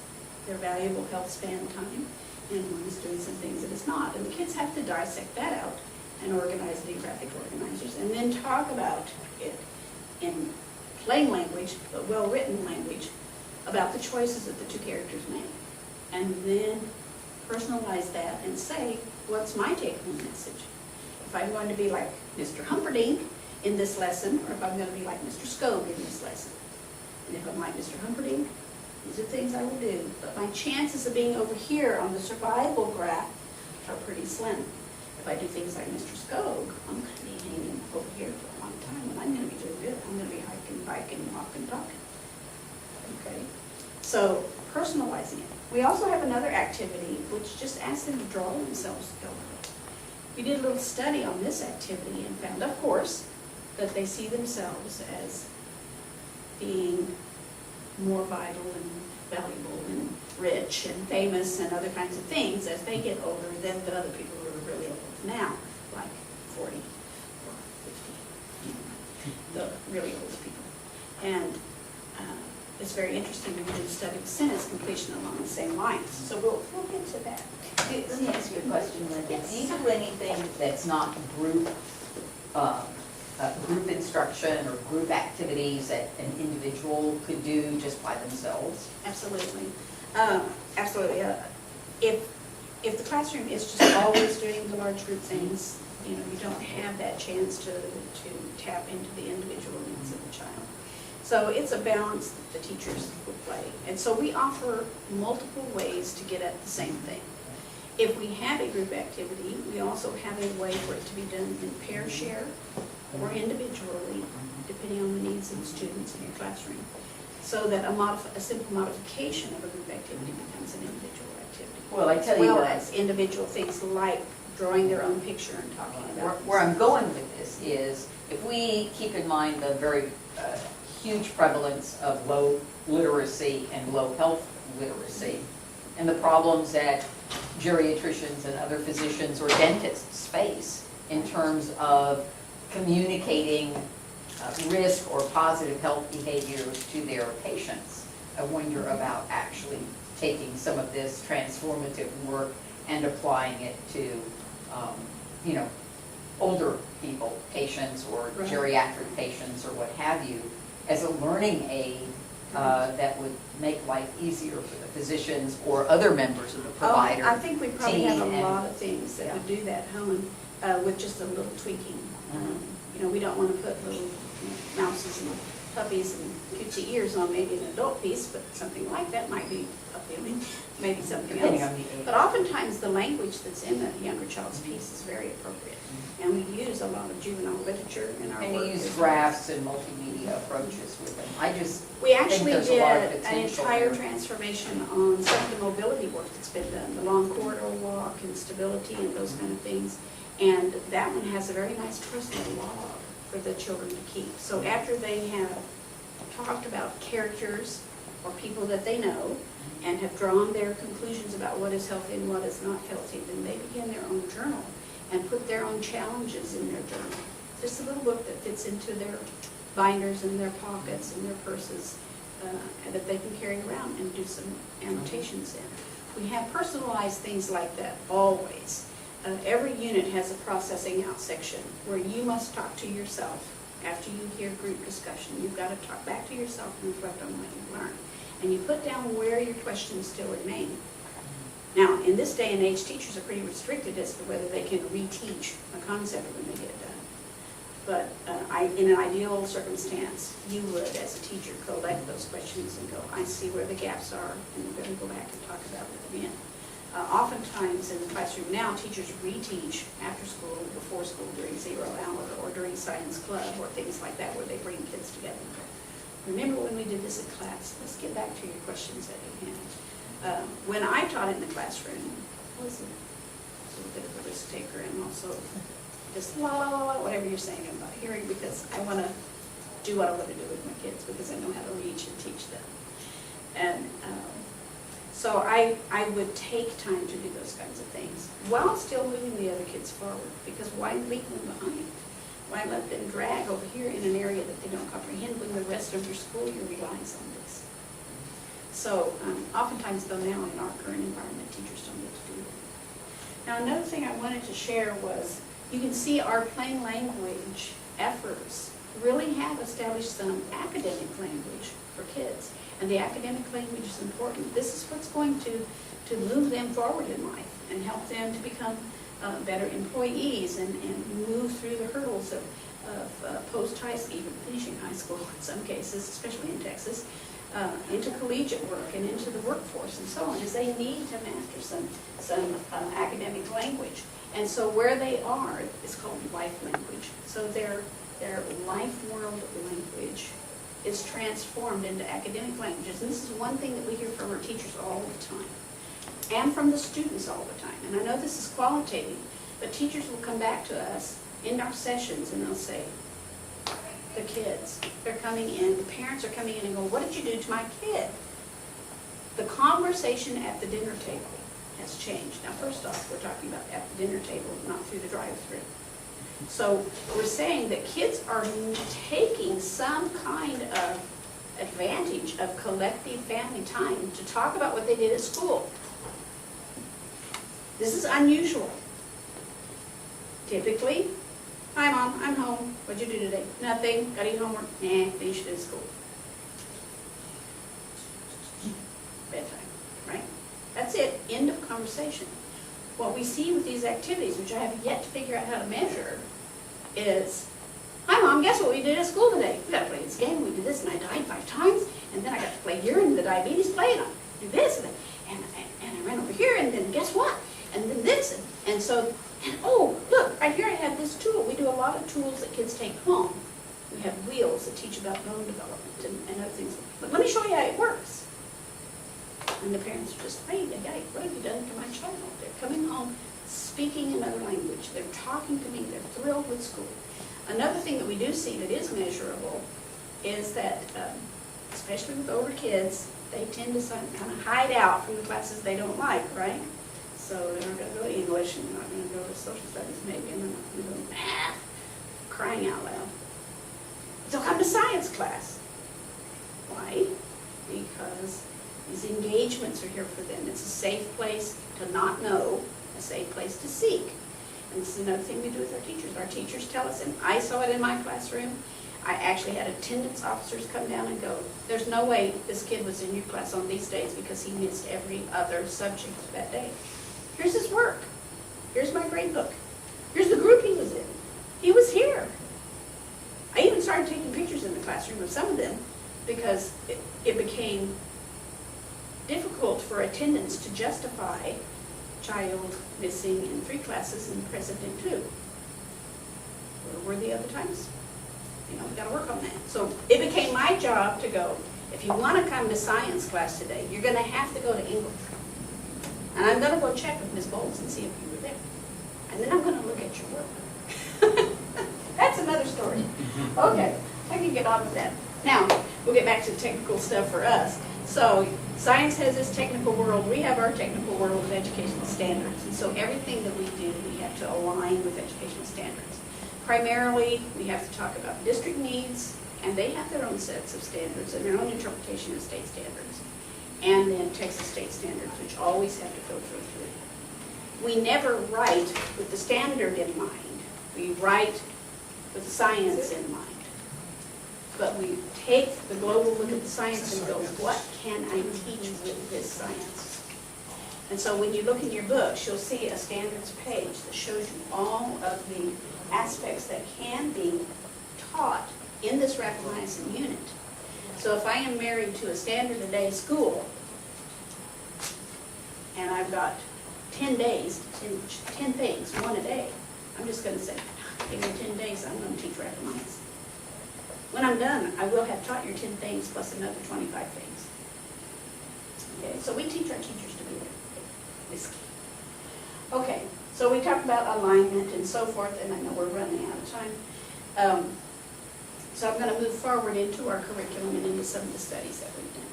their valuable health span time, and one is doing some things that is not. And the kids have to dissect that out and organize the graphic organizers, and then talk about it in plain language, but well-written language, about the choices that the 2 characters make. And then personalize that and say, what's my take-home message? If I'm going to be like Mr. Humperdinck in this lesson, or if I'm going to be like Mr. Skog in this lesson. And if I'm like Mr. Humperdinck, these are things I will do. But my chances of being over here on the survival graph are pretty slim. If I do things like Mr. Skog, I'm going to be hanging over here for a long time, and I'm going to be doing good. I'm going to be hiking, biking, walking, talking. Okay? So, personalizing it. We also have another activity which just asks them to draw themselves over. We did a little study on this activity and found, of course, that they see themselves as being more vital and valuable and rich and famous and other kinds of things as they get older than the other people who are really old now, like 40 or 50, the really old people. And it's very interesting to do a study of sentence completion along the same lines. So we'll get to that. Let me ask you a question, Linda. Do you do anything that's not group instruction or group activities that an individual could do just by themselves? Absolutely. Absolutely. If the classroom is just always doing the large group things, you know, you don't have that chance to tap into the individual needs of the child. So it's a balance that the teachers will play. And so we offer multiple ways to get at the same thing. If we have a group activity, we also have a way for it to be done in pair share or individually, depending on the needs of the students in your classroom, so that a simple modification of a group activity becomes an individual activity. Well, I tell you As well what, as individual things like drawing their own picture and talking about where I'm going with this is, if we keep in mind the very huge prevalence of low literacy and low health literacy, and the problems that geriatricians and other physicians or dentists face in terms of communicating risk or positive health behaviors to their patients, I wonder about actually taking some of this transformative work and applying it to, older people, patients, or Right. geriatric patients, or what have you, as a learning aid that would make life easier for the physicians or other members of the provider. I think we probably have a team and- lot of things that would do that, Helen, with just a little tweaking. We don't want to put little mouses and puppies and cutesy ears on maybe an adult piece, but something like that might be appealing, maybe something Depending else. on the age. But oftentimes, the language that's in the younger child's piece is very appropriate. And we use a lot of juvenile literature in our work. And you use as well. graphs and multimedia approaches with them. We actually there's a did lot of an potential entire there. transformation on some of the mobility work that's been done, the long corridor walk and stability and those kind of things. And that one has a very nice personal log for the children to keep. So after they have talked about characters or people that they know and have drawn their conclusions about what is healthy and what is not healthy, then they begin their own journal and put their own challenges in their journal. Just a little book that fits into their binders and their pockets and their purses and that they can carry around and do some annotations in. We have personalized things like that always. Every unit has a processing out section where you must talk to yourself after you hear group discussion. You've got to talk back to yourself and reflect on what you've learned. And you put down where your questions still remain. Now, in this day and age, teachers are pretty restricted as to whether they can reteach a concept when they get done. But in an ideal circumstance, you would, as a teacher, collect those questions and go, I see where the gaps are, and we're going to go back and talk about it again. Oftentimes in the classroom now, teachers reteach after school, before school, during 0 hour, or during science club, or things like that, where they bring kids together. Remember when we did this in class? Let's get back to your questions that you had. When I taught in the classroom, I was a little bit of a risk taker and also just la la la la, whatever you're saying, I'm not hearing, because I want to do what I want to do with my kids, because I know how to reach and teach them. And so I would take time to do those kinds of things, while still moving the other kids forward, because why leave them behind? Why let them drag over here in an area that they don't comprehend when the rest of your school year relies on this? So oftentimes, though, now in our current environment, teachers don't get to do that. Now, another thing I wanted to share was, you can see our plain language efforts really have established some academic language for kids. And the academic language is important. This is what's going to move them forward in life and help them to become better employees and move through the hurdles of post-high school, even finishing high school in some cases, especially in Texas, into collegiate work and into the workforce and so on, is they need to master some academic language. And so where they are is called life language. So their life world language is transformed into academic languages. And this is one thing that we hear from our teachers all the time, and from the students all the time. And I know this is qualitative, but teachers will come back to us in our sessions and they'll say, the kids, they're coming in, the parents are coming in and go, what did you do to my kid? The conversation at the dinner table has changed. Now, first off, we're talking about at the dinner table, not through the drive-thru. So we're saying that kids are taking some kind of advantage of collective family time to talk about what they did at school. This is unusual. Typically, hi Mom, I'm home. What'd you do today? Nothing. Got any homework? Nah, finished it at school. Bedtime, right? That's it. End of conversation. What we see with these activities, which I have yet to figure out how to measure, is, hi Mom, guess what we did at school today? We got to play this game, we did this, and I died 5 times, and then I got to play here, and the diabetes play, and I do this, and I ran over here, and then guess what? And then this, and so, and oh, look, right here I have this tool. We do a lot of tools that kids take home. We have wheels that teach about bone development and other things. But let me show you how it works. And the parents are just, hey, what have you done to my child? They're coming home speaking another language. They're talking to me. They're thrilled with school. Another thing that we do see that is measurable is that, especially with older kids, they tend to kind of hide out from the classes they don't like, right? So they're not going to go to English, and they're not going to go to social studies maybe, and they're not going to go to math, crying out loud. They'll come to science class. Why? Because these engagements are here for them. It's a safe place to not know, a safe place to seek. And this is another thing we do with our teachers. Our teachers tell us, and I saw it in my classroom, I actually had attendance officers come down and go, there's no way this kid was in your class on these days because he missed every other subject that day. Here's his work. Here's my grade book. Here's the group he was in. He was here. I even started taking pictures in the classroom of some of them because it became difficult for attendance to justify child missing in 3 classes and present in 2. Where were the other times? You know, we got to work on that. So it became my job to go, if you want to come to science class today, you're going to have to go to English. And I'm going to go check with Ms. Bowles and see if you were there. And then I'm going to look at your work. That's another story. Okay, I can get on with that. Now, we'll get back to the technical stuff for us. So, science has this technical world. We have our technical world of educational standards. And so everything that we do, we have to align with educational standards. Primarily, we have to talk about district needs, and they have their own sets of standards and their own interpretation of state standards. And then Texas state standards, which always have to filter through. We never write with the standard in mind. We write with the science in mind. But we take the global look at the science and go, what can I teach with this science? And so when you look in your books, you'll see a standards page that shows you all of the aspects that can be taught in this rapamycin unit. So if I am married to a standard a day school, and I've got 10 days to teach 10 things, 1 a day, I'm just going to say, give me 10 days, I'm going to teach rapamycin. When I'm done, I will have taught your 10 things plus another 25 things. Okay, so we teach our teachers to be risky. Okay, So we talked about alignment and so forth, and I know we're running out of time. So I'm going to move forward into our curriculum and into some of the studies that we've done.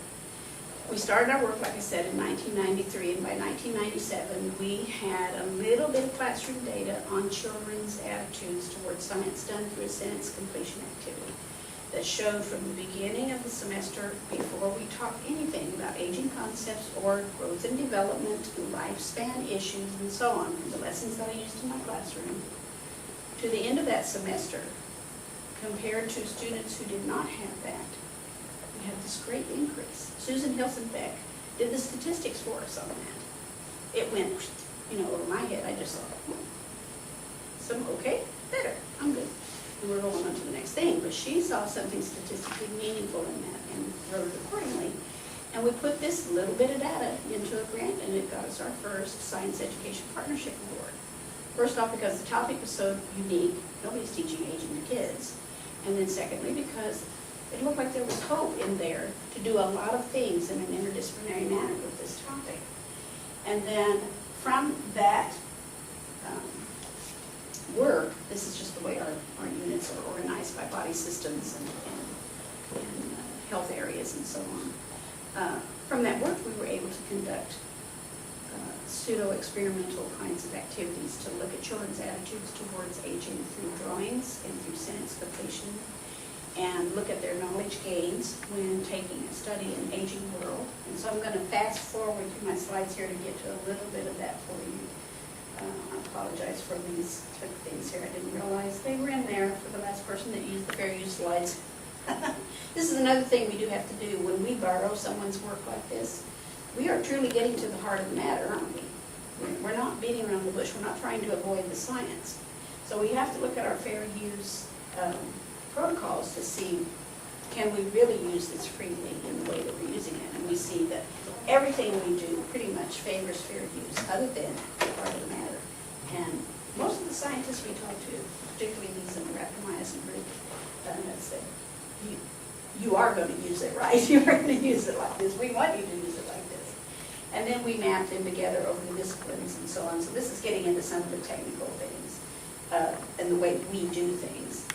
We started our work, like I said, in 1993, and by 1997, we had a little bit of classroom data on children's attitudes towards science done through a sentence completion activity that showed from the beginning of the semester, before we talked anything about aging concepts or growth and development, lifespan issues, and so on, from the lessons that I used in my classroom, to the end of that semester, compared to students who did not have that, we had this great increase. Susan Hilsenbeck did the statistics for us on that. It went, over my head. I just thought, okay, better, I'm good. And we're going on to the next thing. But she saw something statistically meaningful in that and wrote it accordingly. And we put this little bit of data into a grant, and it got us our first Science Education Partnership Award. First off, because the topic was so unique, nobody's teaching aging to kids. And then secondly, because it looked like there was hope in there to do a lot of things in an interdisciplinary manner with this topic. And then from that work, this is just the way our units are organized by body systems and health areas and so on. From that work, we were able to conduct pseudo-experimental kinds of activities to look at children's attitudes towards aging through drawings and through sentence completion, and look at their knowledge gains when taking a study in aging world. And so I'm going to fast forward through my slides here to get to a little bit of that for you. I apologize for these things here. I didn't realize they were in there for the last person that used the fair use slides. This is another thing we do have to do when we borrow someone's work like this. We are truly getting to the heart of the matter, aren't we? We're not beating around the bush. We're not trying to avoid the science. So we have to look at our fair use protocols to see, can we really use this freely in the way that we're using it? And we see that everything we do pretty much favors fair use, other than the heart of the matter. And most of the scientists we talk to, particularly these in the rapamycin group, said, you are going to use it right. You are going to use it like this. We want you to use it like this. And then we map them together over the disciplines and so on. So this is getting into some of the technical things and the way we do things.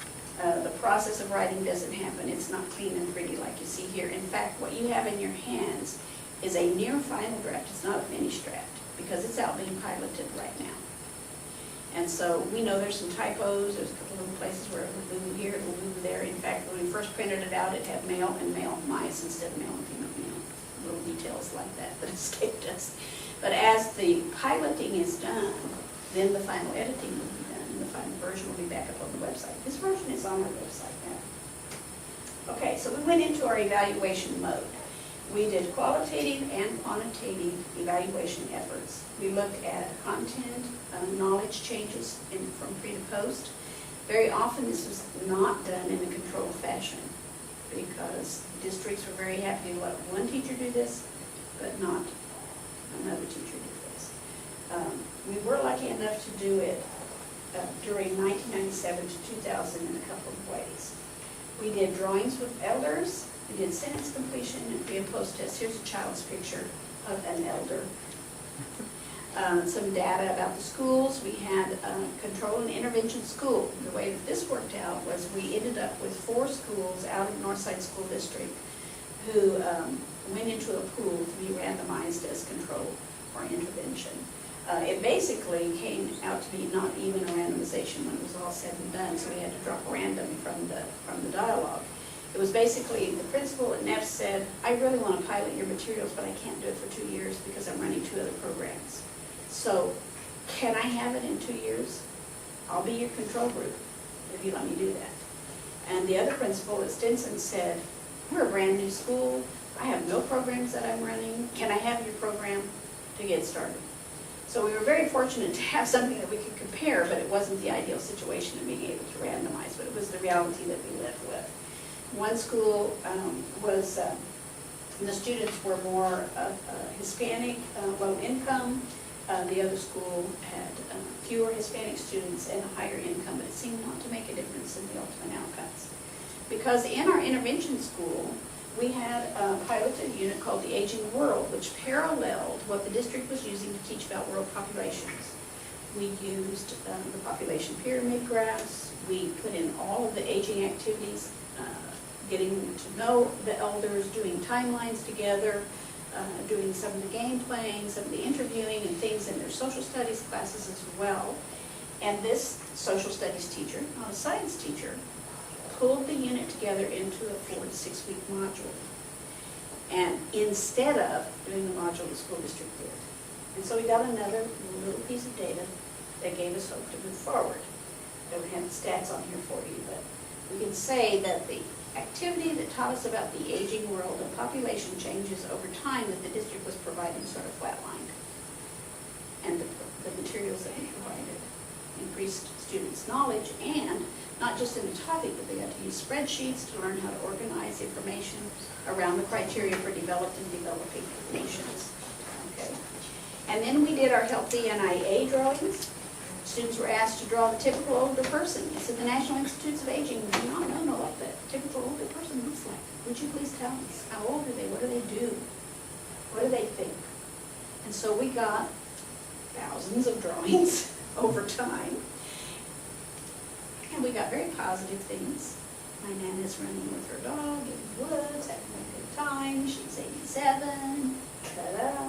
The process of writing doesn't happen. It's not clean and pretty like you see here. In fact, what you have in your hands is a near final draft. It's not a finished draft because it's out being piloted right now. And so we know there's some typos. There's a couple of little places where it will move here, it will move there. In fact, when we first printed it out, it had male and male mice instead of male and female male. Little details like that escaped us. But as the piloting is done, then the final editing will be done, and the final version will be back up on the website. This version is on our website now. Okay, so we went into our evaluation mode. We did qualitative and quantitative evaluation efforts. We looked at content, knowledge changes from pre to post. Very often this was not done in a controlled fashion because districts were very happy to let one teacher do this, but not another teacher do this. We were lucky enough to do it during 1997 to 2000 in a couple of ways. We did drawings with elders. We did sentence completion and pre and post tests. Here's a child's picture of an elder. Some data about the schools. We had a control and intervention school. The way that this worked out was we ended up with 4 schools out of Northside School District who went into a pool to be randomized as control or intervention. It basically came out to be not even a randomization when it was all said and done, so we had to drop random from the dialogue. It was basically the principal at NEF said, I really want to pilot your materials, but I can't do it for 2 years because I'm running 2 other programs. So can I have it in 2 years? I'll be your control group if you let me do that. And the other principal at Stinson said, we're a brand new school. I have no programs that I'm running. Can I have your program to get started? So we were very fortunate to have something that we could compare, but it wasn't the ideal situation of being able to randomize, but it was the reality that we lived with. One school the students were more Hispanic, low income. The other school had fewer Hispanic students and a higher income, but it seemed not to make a difference in the ultimate outcomes. Because in our intervention school, we had a piloted unit called the Aging World, which paralleled what the district was using to teach about world populations. We used the population pyramid graphs. We put in all of the aging activities, getting to know the elders, doing timelines together, doing some of the game playing, some of the interviewing and things in their social studies classes as well. And this social studies teacher, not a science teacher, pulled the unit together into a 4 to 6 week module. And instead of doing the module the school district did. And so we got another little piece of data that gave us hope to move forward. Don't have the stats on here for you, but we can say that the activity that taught us about the aging world and population changes over time that the district was providing sort of flatlined. And the materials that we provided increased students' knowledge, and not just in the topic, but they got to use spreadsheets to learn how to organize information around the criteria for developed and developing nations. Okay. And then we did our healthy NIA drawings. Students were asked to draw the typical older person. It's at the National Institutes of Aging. We do not know what that typical older person looks like. Would you please tell us? How old are they? What do they do? What do they think? And so we got thousands of drawings over time. And we got very positive things. My Nana's running with her dog in the woods, having a good time. She's 87. Ta-da.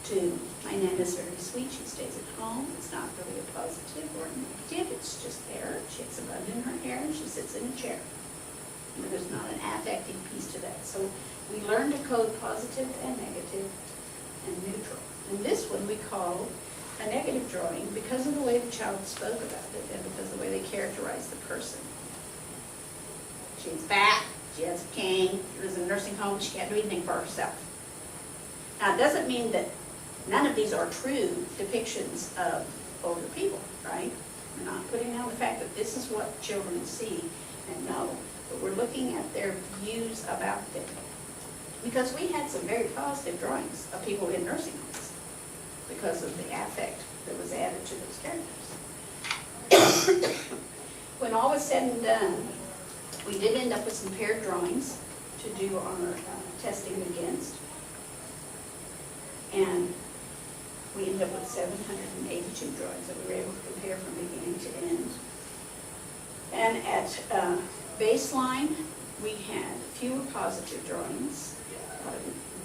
To my Nana's very sweet. She stays at home. It's not really a positive or a negative. It's just there. She has a bun in her hair and she sits in a chair. You know, there's not an affecting piece to that. So we learned to code positive and negative and neutral. And this one we call a negative drawing because of the way the child spoke about it and because of the way they characterized the person. She's fat, she has a cane, she was in a nursing home, she can't do anything for herself. Now, it doesn't mean that none of these are true depictions of older people, right? We're not putting down the fact that this is what children see and know, but we're looking at their views about them. Because we had some very positive drawings of people in nursing homes because of the affect that was added to those characters. When all was said and done, we did end up with some paired drawings to do our testing against. And we ended up with 782 drawings that we were able to compare from beginning to end. And at baseline, we had fewer positive drawings, a lot of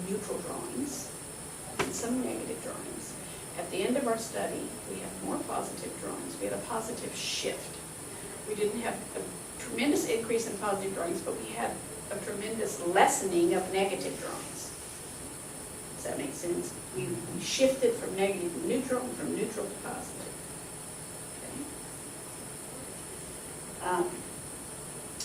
neutral drawings, and some negative drawings. At the end of our study, we had more positive drawings. We had a positive shift. We didn't have a tremendous increase in positive drawings, but we had a tremendous lessening of negative drawings. Does that make sense? We shifted from negative to neutral and from neutral to positive. Okay.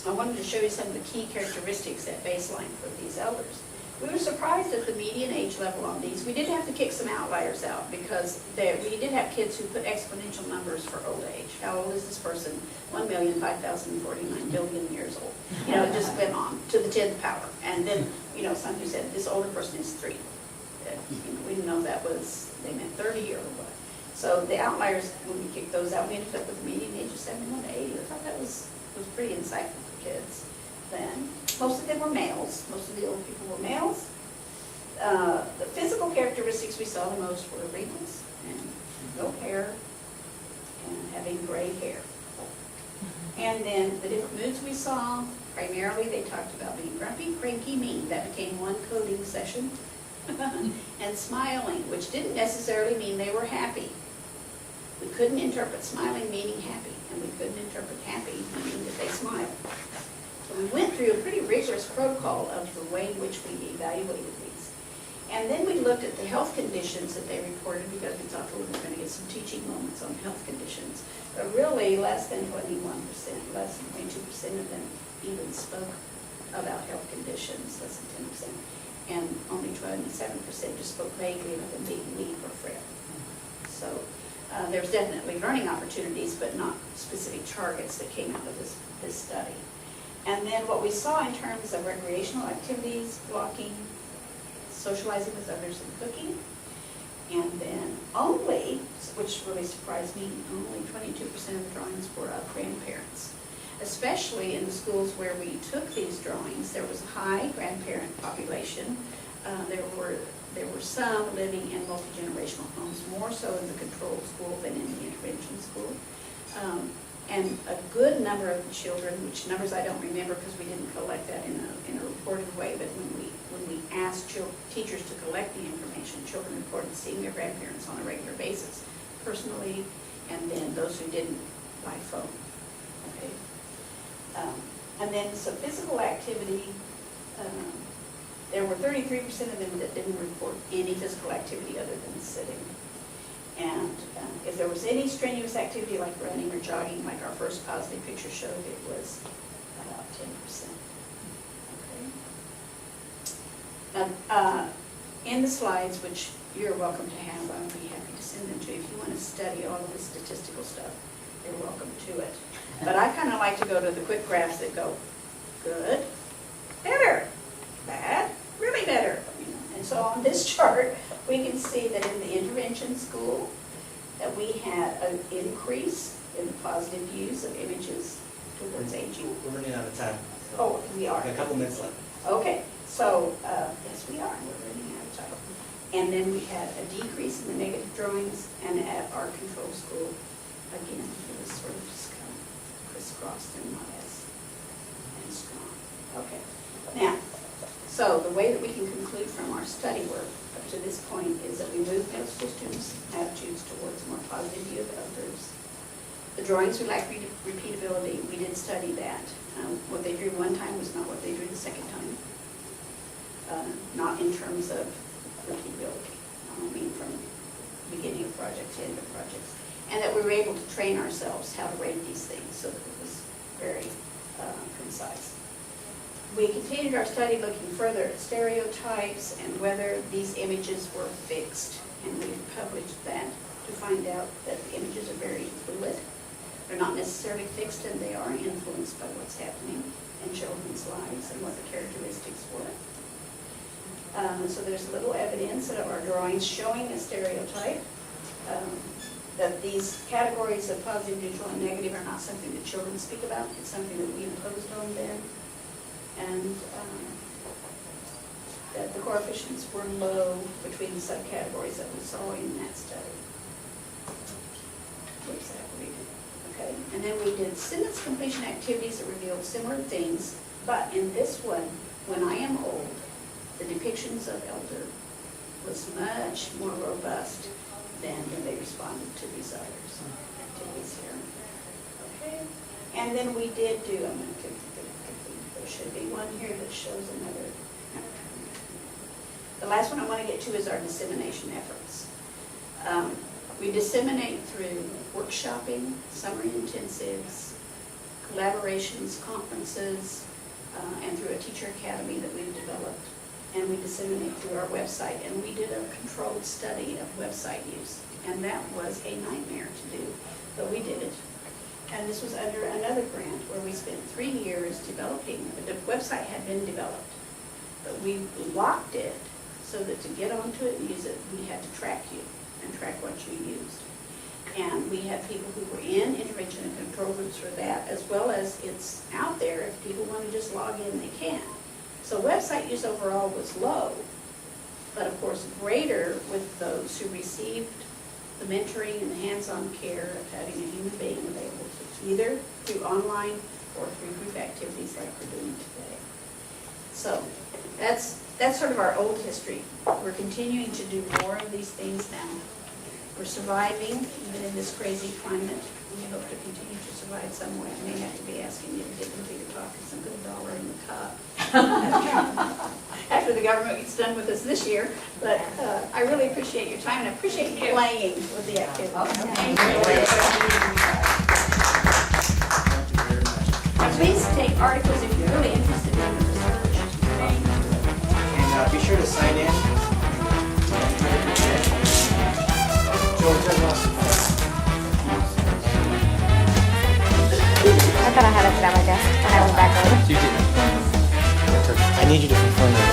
I wanted to show you some of the key characteristics at baseline for these elders. We were surprised at the median age level on these. We did have to kick some outliers out because we did have kids who put exponential numbers for old age. How old is this person? 1,005,049 billion years old. You know, it just went on to the 10th power. And then, you know, some who said this older person is 3. You know, we didn't know if that was, they meant 30 or what. So the outliers, when we kicked those out, we ended up with a median age of 71 to 80. I thought that was pretty insightful for kids then. Most of them were males. Most of the old people were males. The physical characteristics we saw the most were wrinkles and no hair and having gray hair. And then the different moods we saw, primarily they talked about being grumpy, cranky, mean. That became one coding session. And smiling, which didn't necessarily mean they were happy. We couldn't interpret smiling meaning happy, and we couldn't interpret happy meaning that they smiled. So we went through a pretty rigorous protocol of the way in which we evaluated these. And then we looked at the health conditions that they reported because we thought we were going to get some teaching moments on health conditions. But really less than 21%, less than 22% of them even spoke about health conditions, less than 10%. And only 27% just spoke vaguely about them being weak or frail. So there's definitely learning opportunities, but not specific targets that came out of this study. And then what we saw in terms of recreational activities, walking, socializing with others, and cooking. And then only, which really surprised me, only 22% of the drawings were of grandparents. Especially in the schools where we took these drawings, there was a high grandparent population, there were some living in multi-generational homes, more so in the control school than in the intervention school. And a good number of the children, which numbers I don't remember because we didn't collect that in a reported way, but when we asked teachers to collect the information, children reported seeing their grandparents on a regular basis, personally, and then those who didn't, by phone. Okay. And then some physical activity, there were 33% of them that didn't report any physical activity other than sitting. And if there was any strenuous activity like running or jogging, like our first positive picture showed, it was about 10%. Okay. In the slides, which you're welcome to have, I'll be happy to send them to you. If you want to study all of the statistical stuff, you're welcome to it. But I kind of like to go to the quick graphs that go good, better, bad, really better. And so on this chart, we can see that in the intervention school, that we had an increase in the positive use of images towards aging. We're running out of time. Oh, we are. A couple minutes left. Okay, so, yes, we are, we're running out of time. And then we had a decrease in the negative drawings, and at our control school, again, it was sort of just kind of crisscrossed and not as strong. Okay, now, so the way that we can conclude from our study work up to this point is that we moved middle school students' attitudes towards a more positive view of elders. The drawings we lack repeatability, we did study that. What they drew one time was not what they drew the second time. Not in terms of repeatability. I don't mean from beginning of projects to end of projects. And that we were able to train ourselves how to rate these things so that it was very concise. We continued our study looking further at stereotypes and whether these images were fixed. And we published that to find out that the images are very fluid. They're not necessarily fixed, and they are influenced by what's happening in children's lives and what the characteristics were. So there's little evidence of our drawings showing a stereotype. That these categories of positive, neutral, and negative are not something that children speak about. It's something that we imposed on them. And that the coefficients were low between the subcategories that we saw in that study. Where's that reading? Okay, and then we did sentence completion activities that revealed similar things, but in this one, when I am old, the depictions of elder was much more robust than when they responded to these others activities here. Okay, and then we did do, I'm going to there should be one here that shows another. The last one I want to get to is our dissemination efforts. We disseminate through workshopping, summer intensives, collaborations, conferences, and through a teacher academy that we've developed. And we disseminate through our website. And we did a controlled study of website use. And that was a nightmare to do, but we did it. And this was under another grant where we spent 3 years developing. The website had been developed, but we locked it so that to get onto it and use it, we had to track you and track what you used. And we had people who were in intervention and control groups for that, as well as it's out there. If people want to just log in, they can. So website use overall was low, but of course greater with those who received the mentoring and the hands-on care of having a human being available to either through online or through group activities like we're doing today. So that's sort of our old history. We're continuing to do more of these things now. We're surviving even in this crazy climate. We hope to continue to survive some way. I may have to be asking you to dip into your pockets and put $1 in the cup after the government gets done with us this year. But I really appreciate your time, and I appreciate you playing with the activity. Thank you. Thank you very much. And please take articles if you're really interested in the research. Thank you. And be sure to sign in. Joel, tell us. I thought I had it at my desk, and I went back over. You did. I need you to confirm that